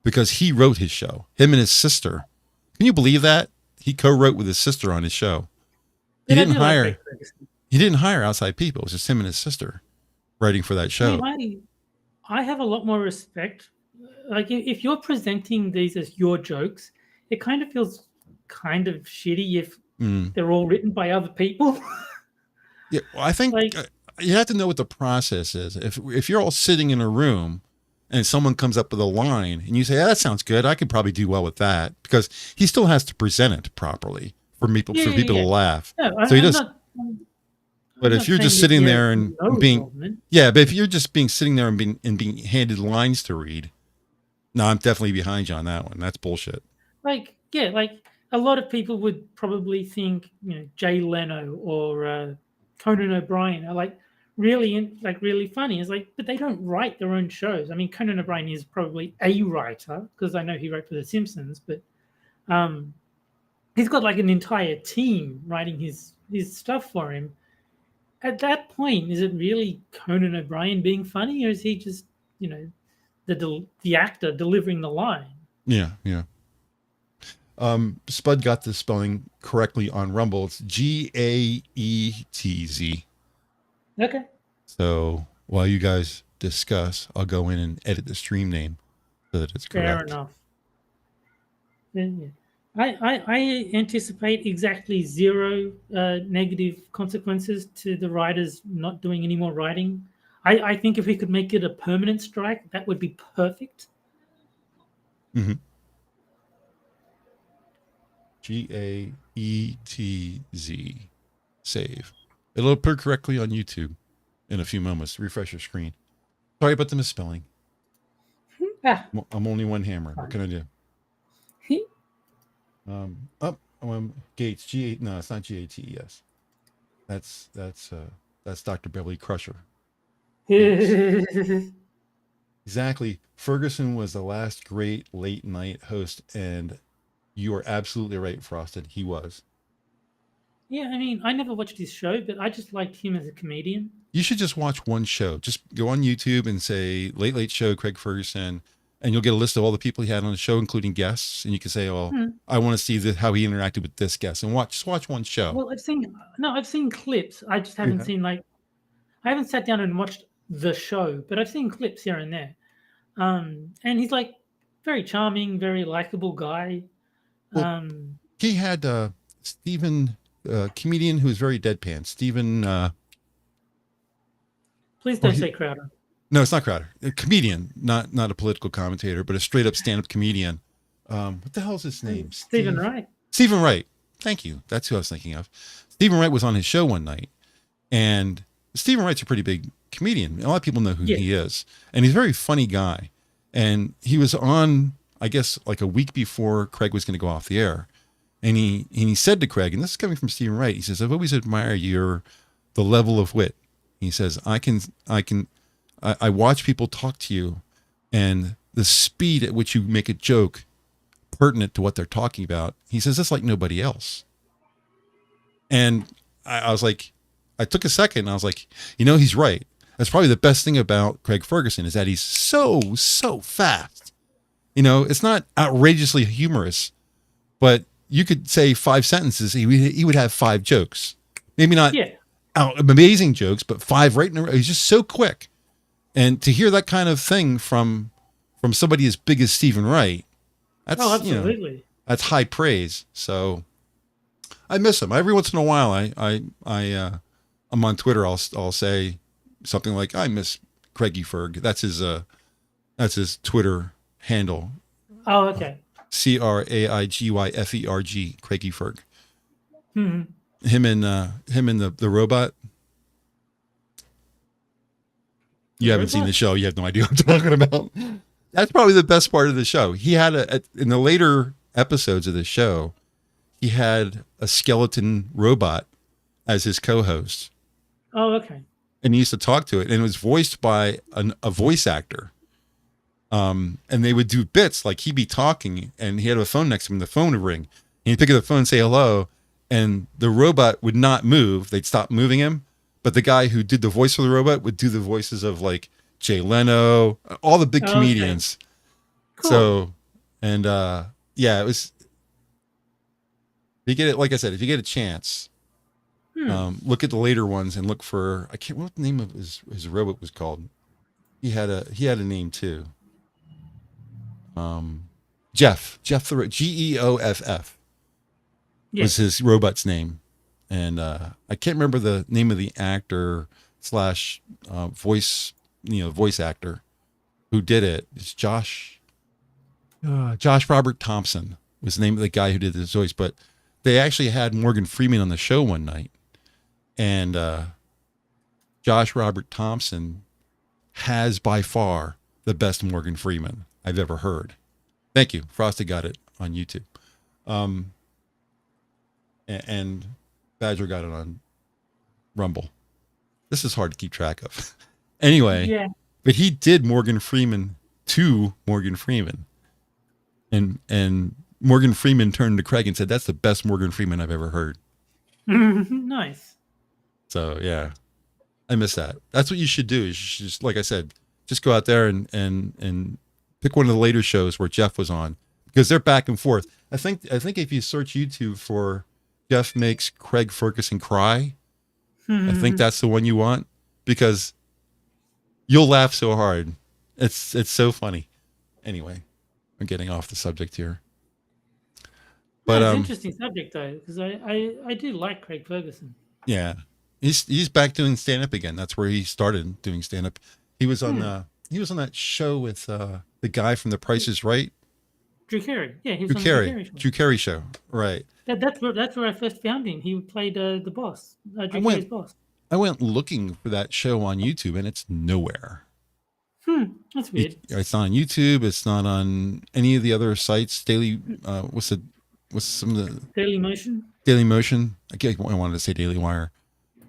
Speaker 1: because he wrote his show. Him and his sister. Can you believe that? He co-wrote with his sister on his show. He
Speaker 3: But I
Speaker 1: didn't
Speaker 3: do like
Speaker 1: hire.
Speaker 3: Craig Ferguson.
Speaker 1: He didn't hire outside people. It was just him and his sister writing for that show.
Speaker 3: I mean, I have a lot more respect. Like if you're presenting these as your jokes, it kind of feels kind of shitty if they're all written by other people.
Speaker 1: Yeah, well, I think
Speaker 3: Like-
Speaker 1: you have to know what the process is. If you're all sitting in a room and someone comes up with a line and you say, "Yeah, that sounds good. I could probably do well with that," because he still has to present it properly for people
Speaker 3: Yeah,
Speaker 1: to
Speaker 3: yeah.
Speaker 1: laugh.
Speaker 3: No,
Speaker 1: So he
Speaker 3: I'm
Speaker 1: does.
Speaker 3: not-
Speaker 1: But
Speaker 3: I'm
Speaker 1: if
Speaker 3: not
Speaker 1: you're just
Speaker 3: saying
Speaker 1: sitting
Speaker 3: that
Speaker 1: there
Speaker 3: he
Speaker 1: and
Speaker 3: knows
Speaker 1: being,
Speaker 3: all of it.
Speaker 1: yeah, but if you're just sitting there and being handed lines to read, no, I'm definitely behind you on that one. That's bullshit.
Speaker 3: Like a lot of people would probably think, Jay Leno or Conan O'Brien are really funny. It's like, but they don't write their own shows. I mean, Conan O'Brien is probably a writer because I know he wrote for The Simpsons, but he's got like an entire team writing his stuff for him. At that point, is it really Conan O'Brien being funny, or is he just, the actor delivering the line?
Speaker 1: Yeah, yeah. Spud got the spelling correctly on Rumble. It's Gaetz.
Speaker 3: Okay.
Speaker 1: So while you guys discuss, I'll go in and edit the stream name so that it's correct.
Speaker 3: Fair enough. Yeah. I anticipate exactly zero negative consequences to the writers not doing any more writing. I think if we could make it a permanent strike, that would be perfect.
Speaker 1: Mm-hmm. Gaetz. Save. It'll appear correctly on YouTube in a few moments. Refresh your screen. Sorry about the misspelling. I'm only one hammer. What can I do? Gates. G8. No, it's not Gates. That's Dr. Beverly Crusher. Exactly. Ferguson was the last great late night host, and you are absolutely right, Frosted. He was.
Speaker 3: Yeah, I mean, I never watched his show, but I just liked him as a comedian.
Speaker 1: You should just watch one show. Just go on YouTube and say Late Late Show, Craig Ferguson, and you'll get a list of all the people he had on the show, including guests. And you can say, "Oh, I want to see how he interacted with this guest," and just watch one show.
Speaker 3: Well, I've seen clips. I just haven't seen I haven't sat down and watched the show, but I've seen clips here and there. And he's like very charming, very likable guy.
Speaker 1: Well, he had Stephen, comedian who is very deadpan. Stephen.
Speaker 3: Please don't say Crowder.
Speaker 1: No, it's not Crowder. A comedian, not a political commentator, but a straight up stand up comedian. What the hell is his name?
Speaker 3: Stephen Wright.
Speaker 1: Stephen Wright. Thank you. That's who I was thinking of. Stephen Wright was on his show one night, and Stephen Wright's a pretty big comedian. A lot of people know who he is, and he's a very funny guy. And he was on, I guess, like a week before Craig was going to go off the air. And he said to Craig, and this is coming from Stephen Wright, he says, "I've always admired the level of wit." He says, I watch people talk to you, and the speed at which you make a joke pertinent to what they're talking about. He says, "That's like nobody else." And I was like, I took a second, and I was like, he's right. That's probably the best thing about Craig Ferguson, is that he's so fast. It's not outrageously humorous, but you could say 5 sentences. He would have 5 jokes. Maybe not amazing jokes, but 5 right in a row. He's just so quick. And to hear that kind of thing from somebody as big as Stephen Wright, that's,
Speaker 3: absolutely.
Speaker 1: That's high praise. So I miss him. Every once in a while, I'm on Twitter. I'll say something like, "I miss Craigie Ferg." That's his Twitter handle.
Speaker 3: Oh, okay.
Speaker 1: CRAIGYFERG, Craigie Ferg.
Speaker 3: Mm-hmm.
Speaker 1: Him and the robot. You haven't seen the show. You have no idea what I'm talking about. That's probably the best part of the show. He had in the later episodes of the show, he had a skeleton robot as his co-host.
Speaker 3: Oh, okay.
Speaker 1: And he used to talk to it, and it was voiced by a voice actor. And they would do bits like he'd be talking and he had a phone next to him, the phone would ring. And he'd pick up the phone and say hello, and the robot would not move. They'd stop moving him. But the guy who did the voice for the robot would do the voices of like Jay Leno, all the big comedians.
Speaker 3: Cool.
Speaker 1: So, and yeah, it was. If you get it, like I said, if you get a chance, look at the later ones and look for. I can't remember what the name of his robot was called. He had a name too. Jeff the Geoff was his robot's name, and I can't remember the name of the actor / voice actor who did it. It's Josh Robert Thompson was the name of the guy who did this voice, but they actually had Morgan Freeman on the show one night, and Josh Robert Thompson has by far the best Morgan Freeman I've ever heard. Thank you. Frosty got it on YouTube. And Badger got it on Rumble. This is hard to keep track of. Anyway, but he did Morgan Freeman to Morgan Freeman. And Morgan Freeman turned to Craig and said, "That's the best Morgan Freeman I've ever heard."
Speaker 3: Nice.
Speaker 1: So yeah, I miss that. That's what you should do. You should just, like I said, just go out there and pick one of the later shows where Jeff was on, because they're back and forth. I think if you search YouTube for Jeff makes Craig Ferguson cry, I think that's the one you want, because you'll laugh so hard. It's so funny. Anyway, I'm getting off the subject here. But
Speaker 3: it's an interesting subject though, because I do like Craig Ferguson.
Speaker 1: Yeah, he's back doing stand up again. That's where he started doing stand up. He was on that show with the guy from The Price is Right.
Speaker 3: Drew Carey. Yeah, he was on the Drew Carey show.
Speaker 1: Drew Carey show. Right.
Speaker 3: That's where I first found him. He played the boss, Drew Carey's boss.
Speaker 1: I went looking for that show on YouTube, and it's nowhere.
Speaker 3: That's weird.
Speaker 1: It's not on YouTube. It's not on any of the other sites. What's some of the
Speaker 3: Daily Motion?
Speaker 1: Daily Motion. I wanted to say Daily Wire.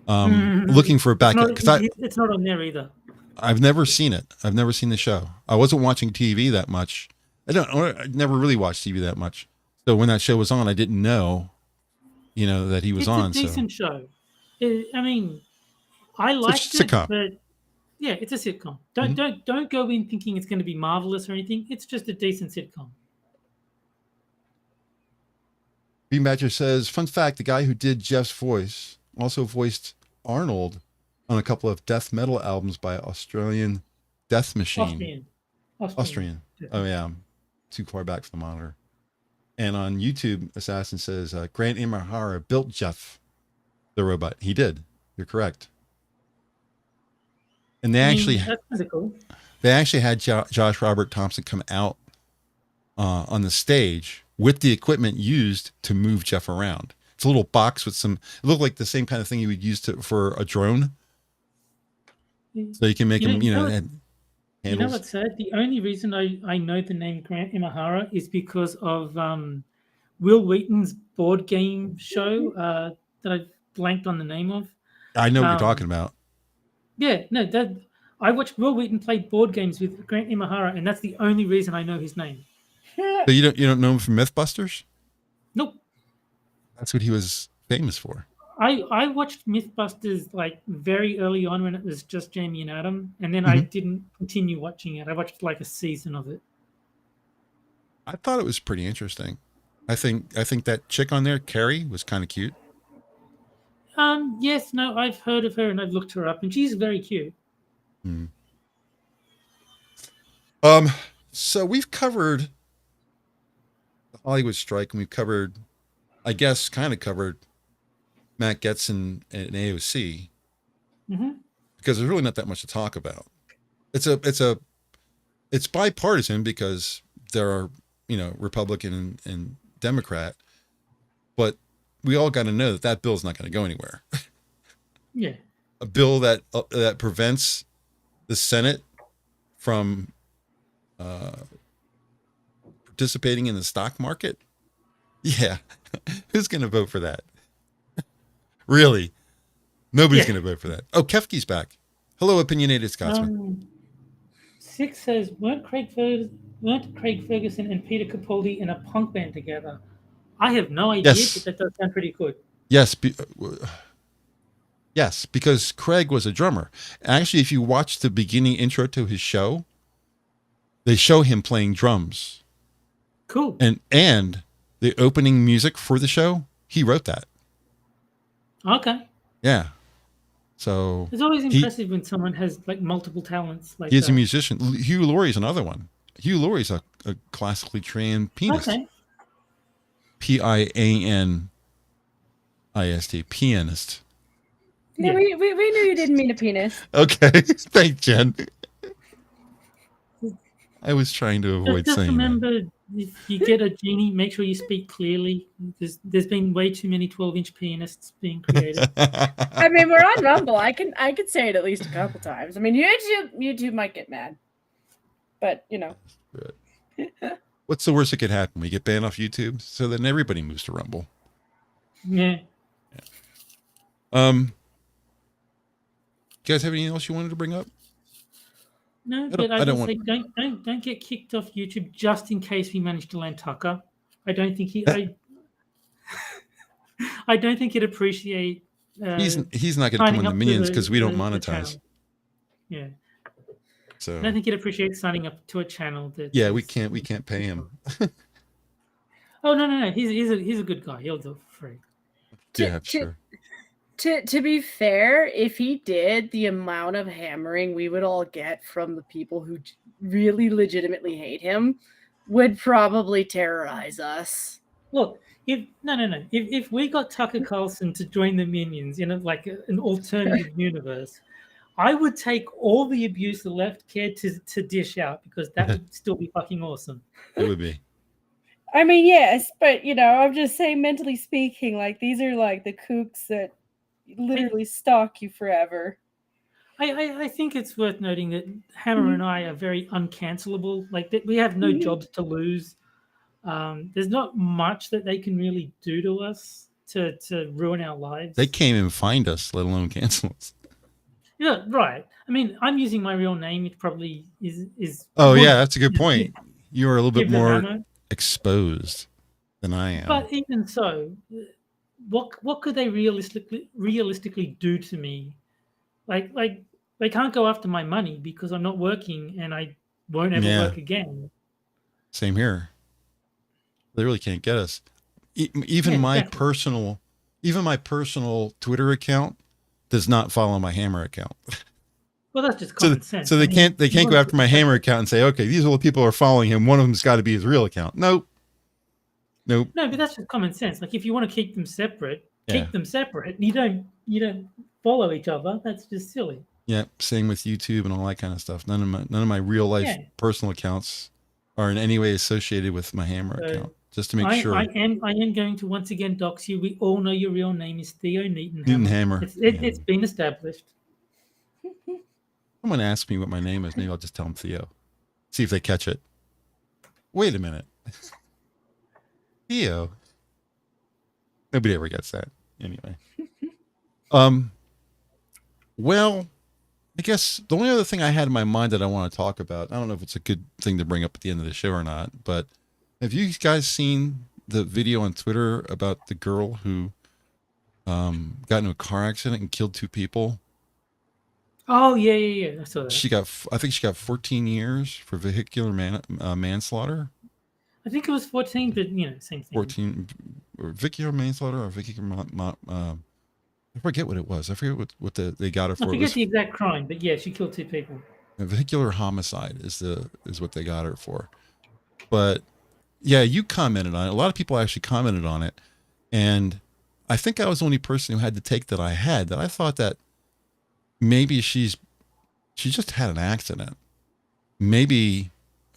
Speaker 1: Looking for a backup, because
Speaker 3: it's not on there either.
Speaker 1: I've never seen it. I've never seen the show. I wasn't watching TV that much. I never really watched TV that much. So when that show was on, I didn't know, that he was on.
Speaker 3: It's a decent show. I mean, I liked it, but yeah, it's a sitcom. Don't go in thinking it's going to be marvelous or anything. It's just a decent sitcom.
Speaker 1: B Badger says, fun fact, the guy who did Jeff's voice also voiced Arnold on a couple of death metal albums by Australian Death Machine. Austrian. Oh yeah, I'm too far back from the monitor. And on YouTube, Assassin says, Grant Imahara built Jeff the robot. He did. You're correct. And they actually had Josh Robert Thompson come out on the stage with the equipment used to move Jeff around. It's a little box with it looked like the same kind of thing you would use for a drone. So you can make him, handles.
Speaker 3: You know what's sad? The only reason I know the name Grant Imahara is because of Will Wheaton's board game show that I've blanked on the name of.
Speaker 1: I know what you're talking about.
Speaker 3: Yeah, no, I watched Will Wheaton play board games with Grant Imahara, and that's the only reason I know his name.
Speaker 1: So you don't know him from Mythbusters?
Speaker 3: Nope.
Speaker 1: That's what he was famous for.
Speaker 3: I watched Mythbusters like very early on when it was just Jamie and Adam, and then I didn't continue watching it. I watched like a season of it.
Speaker 1: I thought it was pretty interesting. I think that chick on there, Carrie, was kind of cute.
Speaker 3: Yes, no, I've heard of her and I've looked her up, and she's very cute.
Speaker 1: So we've covered the Hollywood strike, and we've covered, I guess, kind of covered Matt Gaetz and AOC, because there's really not that much to talk about. It's bipartisan because there are, Republican and Democrat, but we all got to know that bill's not going to go anywhere.
Speaker 3: Yeah.
Speaker 1: A bill that prevents the Senate from participating in the stock market. Yeah. Who's going to vote for that? Really? Nobody's going to vote for that. Oh, Kefke's back. Hello, opinionated Scotsman.
Speaker 3: Six says, weren't Craig Ferguson and Peter Capaldi in a punk band together? I have no idea,
Speaker 1: Yes.
Speaker 3: but that does sound pretty good.
Speaker 1: Yes. Yes, because Craig was a drummer. Actually, if you watch the beginning intro to his show, they show him playing drums.
Speaker 3: Cool.
Speaker 1: And the opening music for the show, he wrote that.
Speaker 3: Okay.
Speaker 1: Yeah. So
Speaker 3: it's always impressive when someone has like multiple talents. Like
Speaker 1: he's a musician. Hugh Laurie's another one. Hugh Laurie's a classically trained pianist.
Speaker 3: Okay.
Speaker 1: Pianist. Pianist.
Speaker 2: Yeah, we knew you didn't mean a penis.
Speaker 1: Okay. Thanks, Jen. I was trying to avoid
Speaker 3: just
Speaker 1: saying
Speaker 3: remember, if you get a genie, make sure you speak clearly. There's been way too many 12-inch pianists being created.
Speaker 2: I mean, we're on Rumble. I can say it at least a couple times. I mean, YouTube might get mad, but you know.
Speaker 1: What's the worst that could happen? We get banned off YouTube, so then everybody moves to Rumble.
Speaker 3: Yeah.
Speaker 1: You guys have anything else you wanted to bring up?
Speaker 3: No, but I don't say don't get kicked off YouTube just in case we manage to land Tucker. I don't think I don't think he'd appreciate.
Speaker 1: He's not going to come on the minions because we don't monetize.
Speaker 3: Yeah.
Speaker 1: So
Speaker 3: I don't think he'd appreciate signing up to a channel that.
Speaker 1: Yeah, we can't pay him.
Speaker 3: Oh no! He's a good guy. He'll do it for free.
Speaker 1: Yeah, sure.
Speaker 2: To be fair, if he did, the amount of hammering we would all get from the people who really legitimately hate him would probably terrorize us.
Speaker 3: Look, if we got Tucker Carlson to join the minions in an alternative universe, I would take all the abuse the left cared to dish out because that would still be fucking awesome.
Speaker 1: It would be.
Speaker 2: I mean, yes, but I'm just saying, mentally speaking, like these are like the kooks that literally stalk you forever.
Speaker 3: I think it's worth noting that Hammer and I are very uncancelable. Like we have no jobs to lose. There's not much that they can really do to us to ruin our lives.
Speaker 1: They can't even find us, let alone cancel us.
Speaker 3: Yeah, right. I mean, I'm using my real name, which probably is.
Speaker 1: Oh yeah, that's a good point. You are a little bit more
Speaker 3: Hammer
Speaker 1: exposed than I am.
Speaker 3: But even so, what could they realistically do to me? Like they can't go after my money because I'm not working and I won't ever work again.
Speaker 1: Same here. They really can't get us. Even my personal Twitter account does not follow my Hammer account.
Speaker 3: Well, that's just common sense.
Speaker 1: So they can't go after my Hammer account and say, okay, these are the people who are following him. One of them's got to be his real account. Nope. No, but
Speaker 3: that's just common sense. Like if you want to keep them separate, keep them separate. You don't follow each other. That's just silly.
Speaker 1: Yeah, same with YouTube and all that kind of stuff. None of my real life personal accounts are in any way associated with my Hammer account. Just to make sure.
Speaker 3: I am going to once again dox you. We all know your real name is Theonetonhammer. It's been established.
Speaker 1: Someone asked me what my name is. Maybe I'll just tell them Theo. See if they catch it. Wait a minute. Theo. Nobody ever gets that. Anyway. Well, I guess the only other thing I had in my mind that I want to talk about, I don't know if it's a good thing to bring up at the end of the show or not, but have you guys seen the video on Twitter about the girl who got into a car accident and killed 2 people?
Speaker 3: Oh, yeah. I saw that.
Speaker 1: I think she got 14 years for vehicular manslaughter. I
Speaker 3: think it was 14, but same thing.
Speaker 1: 14, or vehicular manslaughter or vehicular I forget what it was. I forget what they got her for.
Speaker 3: I forget the exact crime, but yeah, she killed 2 people.
Speaker 1: Vehicular homicide is what they got her for. But yeah, you commented on it. A lot of people actually commented on it, and I think I was the only person who had the take that I had. That I thought that maybe she just had an accident. Maybe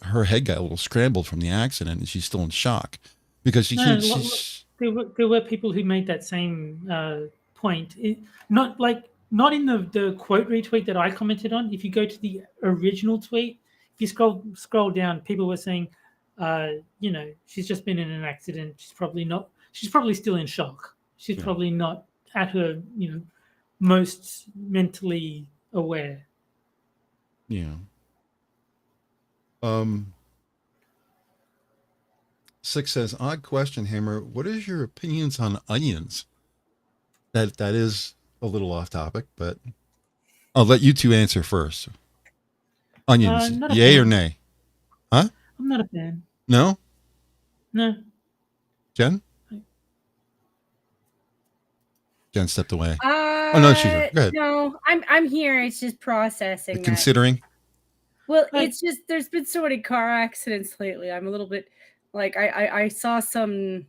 Speaker 1: her head got a little scrambled from the accident, and she's still in shock because she can't.
Speaker 3: There were people who made that same point. Not in the quote retweet that I commented on. If you go to the original tweet, if you scroll down, people were saying, she's just been in an accident. She's probably still in shock. She's probably not at her, most mentally aware.
Speaker 1: Yeah. Six says, odd question, Hammer. What is your opinions on onions? That is a little off topic, but I'll let you two answer first. Onions,
Speaker 3: Not a
Speaker 1: yay or
Speaker 3: fan.
Speaker 1: nay? Huh?
Speaker 3: I'm not a fan.
Speaker 1: No?
Speaker 3: No.
Speaker 1: Jen? Jen stepped away.
Speaker 2: Oh
Speaker 1: no, she's here. Go ahead.
Speaker 2: No, I'm here. It's just processing that.
Speaker 1: Considering?
Speaker 2: Well, it's just there's been so many car accidents lately. I'm a little bit like I saw some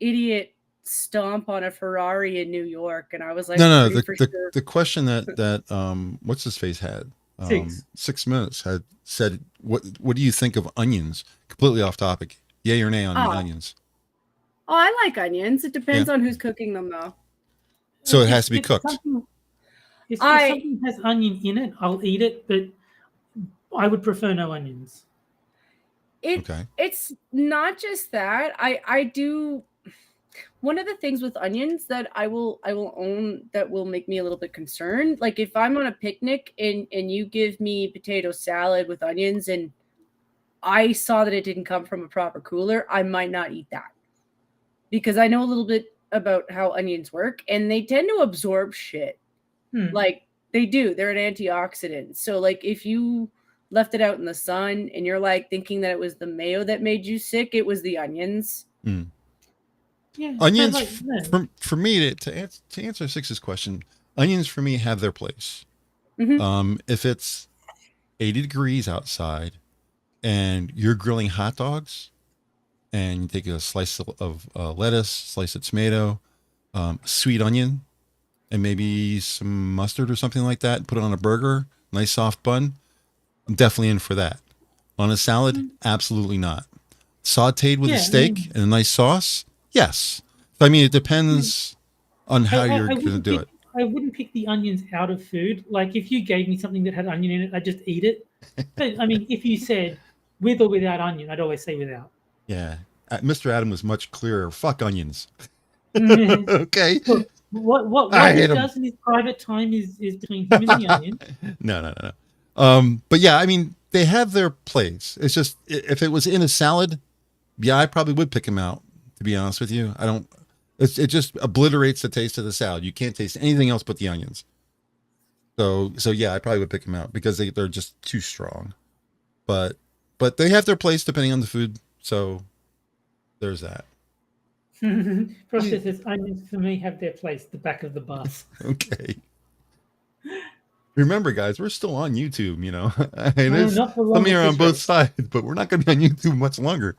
Speaker 2: idiot stomp on a Ferrari in New York, and I was like,
Speaker 1: No.
Speaker 2: sure.
Speaker 1: The question that what's his face had 6 minutes had said, what do you think of onions? Completely off topic. Yay or nay on the onions?
Speaker 2: Oh, I like onions. It depends on who's cooking them, though.
Speaker 1: So it has to be cooked.
Speaker 3: If something has onion in it, I'll eat it, but I would prefer no onions.
Speaker 2: It's not just that. I do. One of the things with onions that I will own that will make me a little bit concerned, like if I'm on a picnic and you give me potato salad with onions and I saw that it didn't come from a proper cooler, I might not eat that. Because I know a little bit about how onions work, and they tend to absorb shit. Like they do. They're an antioxidant. So like if you left it out in the sun and you're like thinking that it was the mayo that made you sick, it was the onions.
Speaker 3: Yeah,
Speaker 1: onions for me to answer Six's question, onions for me have their place. If it's 80 degrees outside and you're grilling hot dogs and you take a slice of lettuce, slice of tomato, sweet onion, and maybe some mustard or something like that, and put it on a burger, nice soft bun, I'm definitely in for that. On a salad, absolutely not. Sauteed with a steak and a nice sauce, yes. I mean, it depends on how you're going to do it.
Speaker 3: I wouldn't pick the onions out of food. Like if you gave me something that had onion in it, I'd just eat it. But I mean, if you said with or without onion, I'd always say without.
Speaker 1: Yeah. Mr. Adam was much clearer. Fuck onions. Okay.
Speaker 3: What he does in his private time is between him and the onion.
Speaker 1: No. But yeah, I mean, they have their place. It's just, if it was in a salad, yeah, I probably would pick them out, to be honest with you. It just obliterates the taste of the salad. You can't taste anything else but the onions. So yeah, I probably would pick them out because they're just too strong. But they have their place depending on the food. So there's that.
Speaker 3: Process says onions for me have their place, the back of the bus.
Speaker 1: Okay. Remember, guys, we're still on YouTube, you know. Some of you are on both sides, but we're not going to be on YouTube much longer.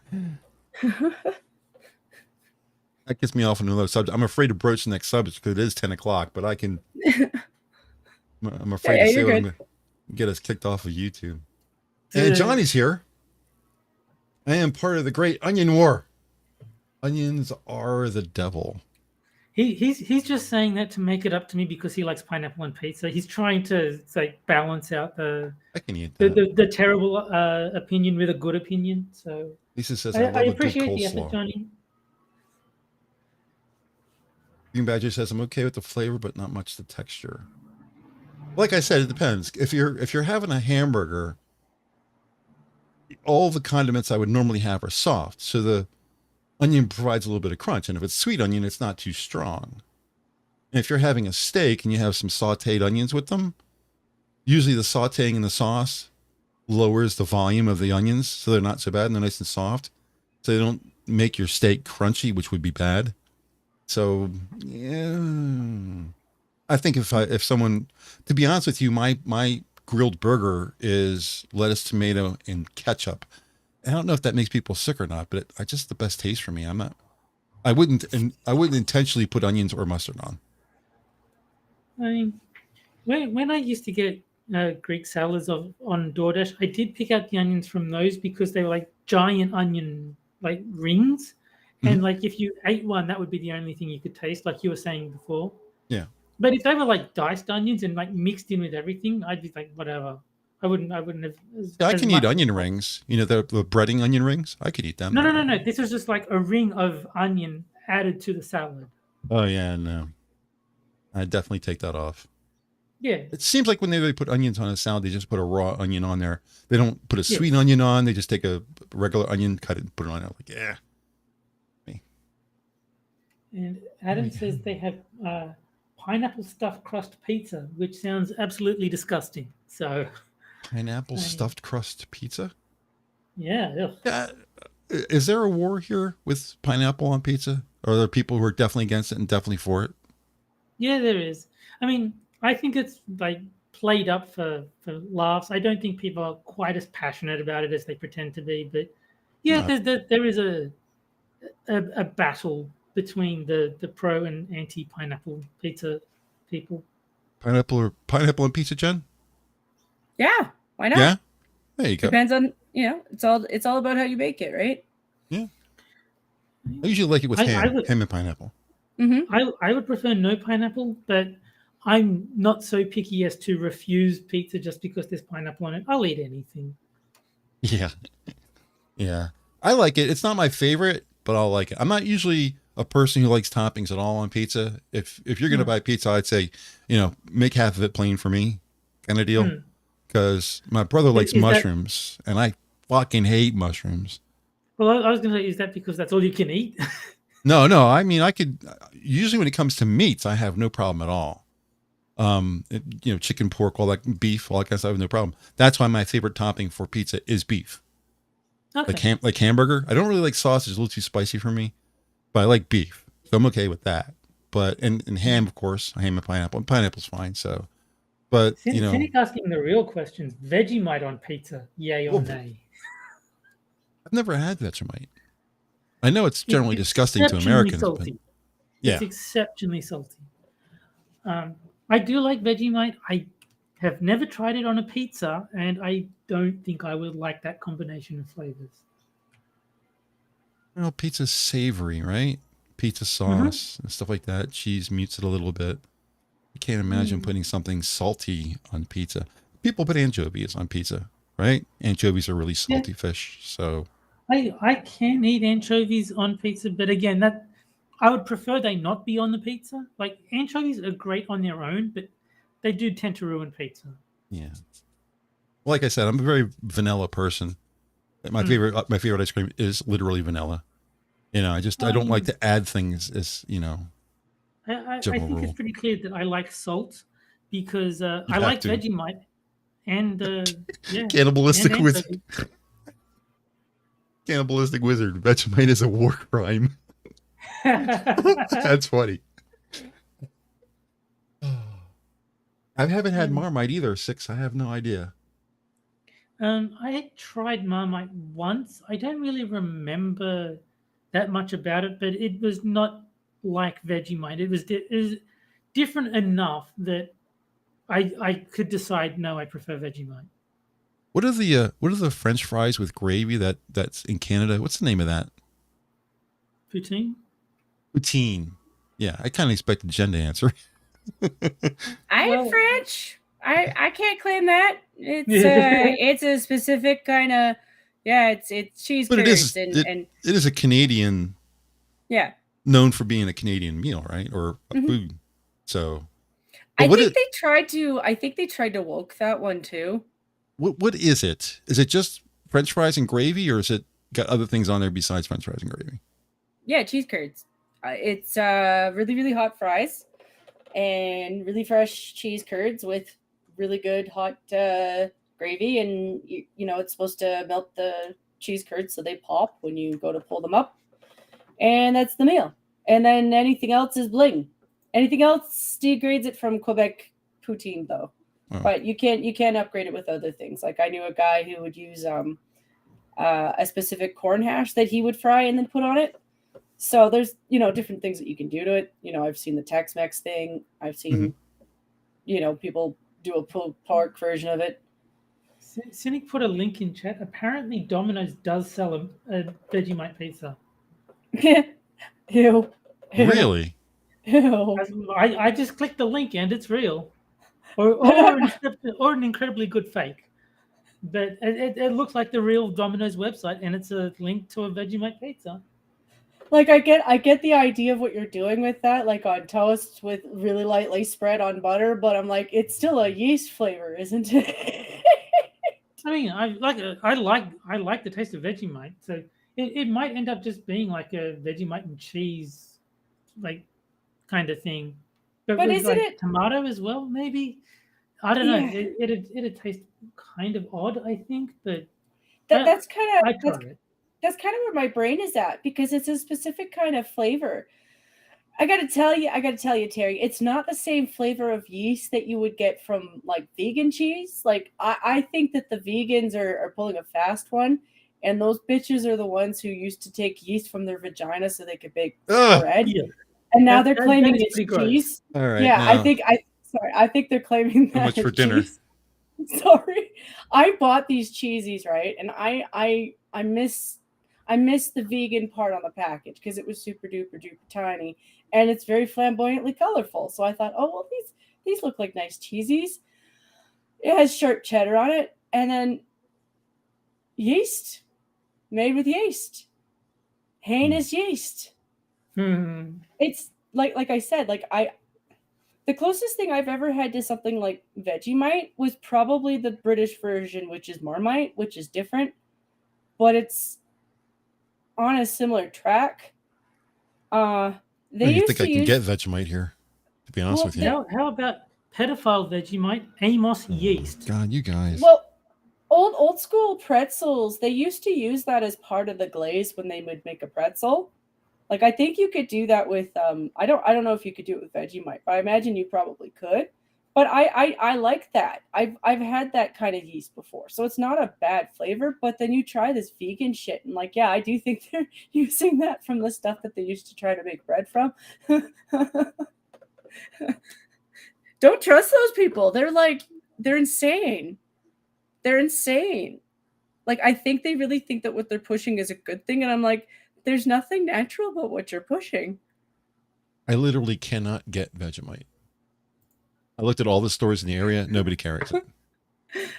Speaker 1: That gets me off another subject. I'm afraid to broach the next subject because it is 10 o'clock, but I can. I'm afraid to say what I'm going to get us kicked off of YouTube. And Johnny's here. I am part of the great onion war. Onions are the devil.
Speaker 3: He's just saying that to make it up to me because he likes pineapple on pizza. He's trying to balance out the terrible opinion with a good opinion. So
Speaker 1: Lisa says,
Speaker 3: I appreciate the effort, Johnny.
Speaker 1: Green Badger says, I'm okay with the flavor, but not much the texture. Like I said, it depends. If you're having a hamburger, all the condiments I would normally have are soft, so the onion provides a little bit of crunch. And if it's sweet onion, it's not too strong. And if you're having a steak and you have some sauteed onions with them, usually the sauteing in the sauce lowers the volume of the onions, so they're not so bad and they're nice and soft. So they don't make your steak crunchy, which would be bad. So yeah, I think if someone, to be honest with you, my grilled burger is lettuce, tomato, and ketchup. I don't know if that makes people sick or not, but it's just the best taste for me. I wouldn't intentionally put onions or mustard on.
Speaker 3: I mean, when I used to get Greek salads on DoorDash, I did pick out the onions from those because they were like giant onion rings. And if you ate one, that would be the only thing you could taste, like you were saying before.
Speaker 1: Yeah.
Speaker 3: But if they were diced onions and mixed in with everything, I'd be like, whatever. I wouldn't have.
Speaker 1: I can eat onion rings. You know, the breading onion rings. I could eat them.
Speaker 3: No. This was just like a ring of onion added to the salad.
Speaker 1: Oh yeah, no. I'd definitely take that off.
Speaker 3: Yeah.
Speaker 1: It seems like when they put onions on a salad, they just put a raw onion on there. They don't put a
Speaker 3: Yes.
Speaker 1: sweet onion on. They just take a regular onion, cut it, and put it on. Like, yeah.
Speaker 3: And Adam says they have pineapple stuffed crust pizza, which sounds absolutely disgusting. So,
Speaker 1: Pineapple stuffed crust pizza?
Speaker 3: yeah.
Speaker 1: Is there a war here with pineapple on pizza? Or are there people who are definitely against it and definitely for it?
Speaker 3: Yeah, there is. I mean, I think it's like played up for laughs. I don't think people are quite as passionate about it as they pretend to be. But yeah, there is a battle between the pro and anti pineapple pizza people.
Speaker 1: Pineapple and pizza, Jen?
Speaker 2: Yeah, why not?
Speaker 1: Yeah, there you go.
Speaker 2: Depends on, it's all about how you bake it, right?
Speaker 1: Yeah, I usually like it with ham and pineapple.
Speaker 2: Mm-hmm.
Speaker 3: I would prefer no pineapple, but I'm not so picky as to refuse pizza just because there's pineapple on it. I'll eat anything.
Speaker 1: Yeah, I like it. It's not my favorite, but I'll like it. I'm not usually a person who likes toppings at all on pizza. If you're gonna buy pizza, I'd say, make half of it plain for me, kind of deal. Because my brother likes mushrooms, and I fucking hate mushrooms.
Speaker 3: Well, I was going to say, is that because that's all you can eat?
Speaker 1: No. I mean, I could. Usually, when it comes to meats, I have no problem at all. Chicken, pork, all that, beef, all that kind of stuff, I have no problem. That's why my favorite topping for pizza is beef.
Speaker 3: Okay.
Speaker 1: Like hamburger. I don't really like sausage; a little too spicy for me. But I like beef, so I'm okay with that. But and ham, of course, ham and pineapple. And pineapple's fine. So. But
Speaker 3: Cynic asking the real questions. Vegemite on pizza, yay or nay?
Speaker 1: I've never had Vegemite. I know it's generally disgusting to Americans.
Speaker 3: Salty.
Speaker 1: But yeah,
Speaker 3: it's exceptionally salty. I do like Vegemite. I have never tried it on a pizza, and I don't think I would like that combination of flavors.
Speaker 1: Well, pizza's savory, right? Pizza sauce and stuff like that. Cheese mutes it a little bit. I can't imagine putting something salty on pizza. People put anchovies on pizza, right? Anchovies are really salty fish. So
Speaker 3: I can eat anchovies on pizza, but again, that I would prefer they not be on the pizza. Like anchovies are great on their own, but they do tend to ruin pizza.
Speaker 1: Yeah. Well, like I said, I'm a very vanilla person. My favorite ice cream is literally vanilla. I don't like to add things as
Speaker 3: I think it's pretty clear that I like salt because I like Vegemite and
Speaker 1: cannibalistic wizard. Cannibalistic wizard. Vegemite is a war crime. That's funny. I haven't had Marmite either. 6. I have no idea.
Speaker 3: I tried Marmite once. I don't really remember that much about it, but it was not like Vegemite. It was different enough that I could decide no, I prefer Vegemite.
Speaker 1: What are the French fries with gravy that's in Canada? What's the name of that?
Speaker 3: Poutine.
Speaker 1: Poutine. Yeah, I kind of expected Jen to answer.
Speaker 2: I'm French. I can't claim that. It's a specific kind of it's cheese curds
Speaker 1: it is a Canadian.
Speaker 2: Yeah.
Speaker 1: Known for being a Canadian meal, right? Or a food. So
Speaker 2: I think they tried to woke that one too.
Speaker 1: What is it? Is it just French fries and gravy, or is it got other things on there besides French fries and gravy?
Speaker 2: Yeah, cheese curds. It's really, really hot fries and really fresh cheese curds with really good hot gravy, and it's supposed to melt the cheese curds so they pop when you go to pull them up, and that's the meal. And then anything else is bling. Anything else degrades it from Quebec poutine though. But you can't upgrade it with other things. Like I knew a guy who would use a specific corn hash that he would fry and then put on it. So there's different things that you can do to it. I've seen the Tex-Mex thing. I've seen people do a pulled pork version of it.
Speaker 3: Cynic put a link in chat. Apparently Domino's does sell a Vegemite pizza.
Speaker 2: Ew.
Speaker 1: Really?
Speaker 2: Ew.
Speaker 3: I just clicked the link and it's real. Or an incredibly good fake. But it looks like the real Domino's website, and it's a link to a Vegemite pizza.
Speaker 2: Like I get the idea of what you're doing with that, like on toast with really lightly spread on butter, but I'm like, it's still a yeast flavor, isn't it?
Speaker 3: I mean, I like the taste of Vegemite, so it might end up just being like a Vegemite and cheese, like kind of thing, but
Speaker 2: But
Speaker 3: with
Speaker 2: isn't
Speaker 3: like
Speaker 2: it?
Speaker 3: tomato as well, maybe. I don't know.
Speaker 2: Yeah,
Speaker 3: It'd taste kind of odd, I think, but
Speaker 2: that
Speaker 3: I
Speaker 2: that's kind of
Speaker 3: I try it.
Speaker 2: that's kind of where my brain is at because it's a specific kind of flavor. I gotta tell you, Terry, it's not the same flavor of yeast that you would get from like vegan cheese. Like I think that the vegans are pulling a fast one, and those bitches are the ones who used to take yeast from their vagina so they could bake
Speaker 1: Ugh.
Speaker 2: bread,
Speaker 3: Yeah,
Speaker 2: and now they're
Speaker 3: that
Speaker 2: claiming
Speaker 3: is
Speaker 2: it's
Speaker 3: pretty gross.
Speaker 2: cheese.
Speaker 1: All right.
Speaker 2: Yeah,
Speaker 1: now,
Speaker 2: I think they're claiming
Speaker 1: How
Speaker 2: that
Speaker 1: much for
Speaker 2: it's
Speaker 1: dinner?
Speaker 2: cheese. Sorry, I bought these cheesies, right, and I miss the vegan part on the package because it was super duper duper tiny, and it's very flamboyantly colorful. So I thought, oh well, these look like nice cheesies. It has sharp cheddar on it, and then yeast, made with yeast. Hain is yeast. It's like I said, the closest thing I've ever had to something like Vegemite was probably the British version, which is Marmite, which is different, but it's on a similar track. They
Speaker 1: Oh, you
Speaker 2: used
Speaker 1: think
Speaker 2: to
Speaker 1: I can
Speaker 2: use
Speaker 1: get Vegemite here? To be honest
Speaker 2: well,
Speaker 1: with you.
Speaker 3: How about pedophile Vegemite, Amos yeast?
Speaker 1: God, you guys.
Speaker 2: well, old school pretzels. They used to use that as part of the glaze when they would make a pretzel. Like I think you could do that with I don't know if you could do it with Vegemite, but I imagine you probably could. But I like that. I've had that kind of yeast before. So it's not a bad flavor, but then you try this vegan shit and like, yeah, I do think they're using that from the stuff that they used to try to make bread from. Don't trust those people. They're insane. They're insane. Like I think they really think that what they're pushing is a good thing and I'm like there's nothing natural about what you're pushing.
Speaker 1: I literally cannot get Vegemite. I looked at all the stores in the area. Nobody carries it.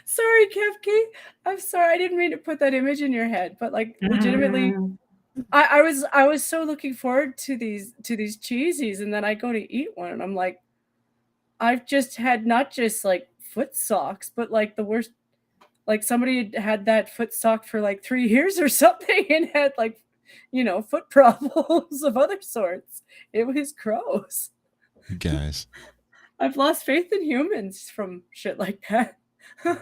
Speaker 2: Sorry, Kevki. I'm sorry. I didn't mean to put that image in your head, but like legitimately, I was so looking forward to these cheesies, and then I go to eat one, and I'm like, I've just had not just like foot socks, but like the worst. Like somebody had that foot sock for like 3 years or something, and had like, foot problems of other sorts. It was gross.
Speaker 1: You guys.
Speaker 2: I've lost faith in humans from shit like that.
Speaker 1: How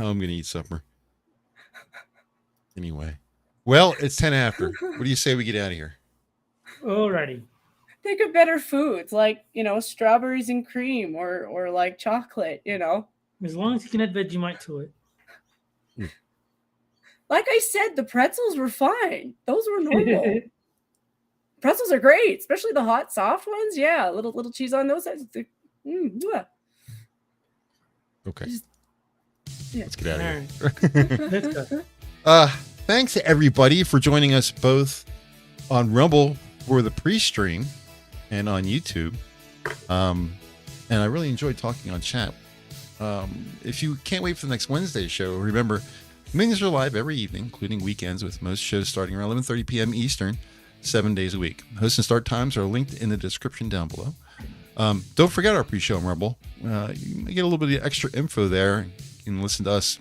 Speaker 1: I'm going to eat supper. Anyway. Well, it's 10 after. What do you say we get out of here?
Speaker 3: Alrighty.
Speaker 2: Think of better foods like, strawberries and cream or like chocolate,
Speaker 3: As long as you can add Vegemite to it.
Speaker 2: Like I said, the pretzels were fine. Those were normal. Pretzels are great, especially the hot, soft ones. Yeah, little cheese on those. Yeah.
Speaker 1: Okay.
Speaker 2: Yeah.
Speaker 1: Let's get out of here.
Speaker 3: Let's go.
Speaker 1: Thanks to everybody for joining us both on Rumble for the pre-stream and on YouTube. And I really enjoyed talking on chat. If you can't wait for the next Wednesday show, remember, Minions are live every evening, including weekends, with most shows starting around 11:30 p.m. Eastern, 7 days a week. Host and start times are linked in the description down below. Don't forget our pre-show on Rumble. You get a little bit of extra info there. You can listen to us,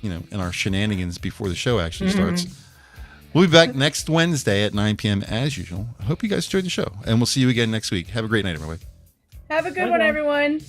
Speaker 1: and our shenanigans before the show actually starts. We'll be back next Wednesday at 9 p.m. as usual. I hope you guys enjoyed the show, and we'll see you again next week. Have a great night, everybody.
Speaker 2: Have a good one, everyone.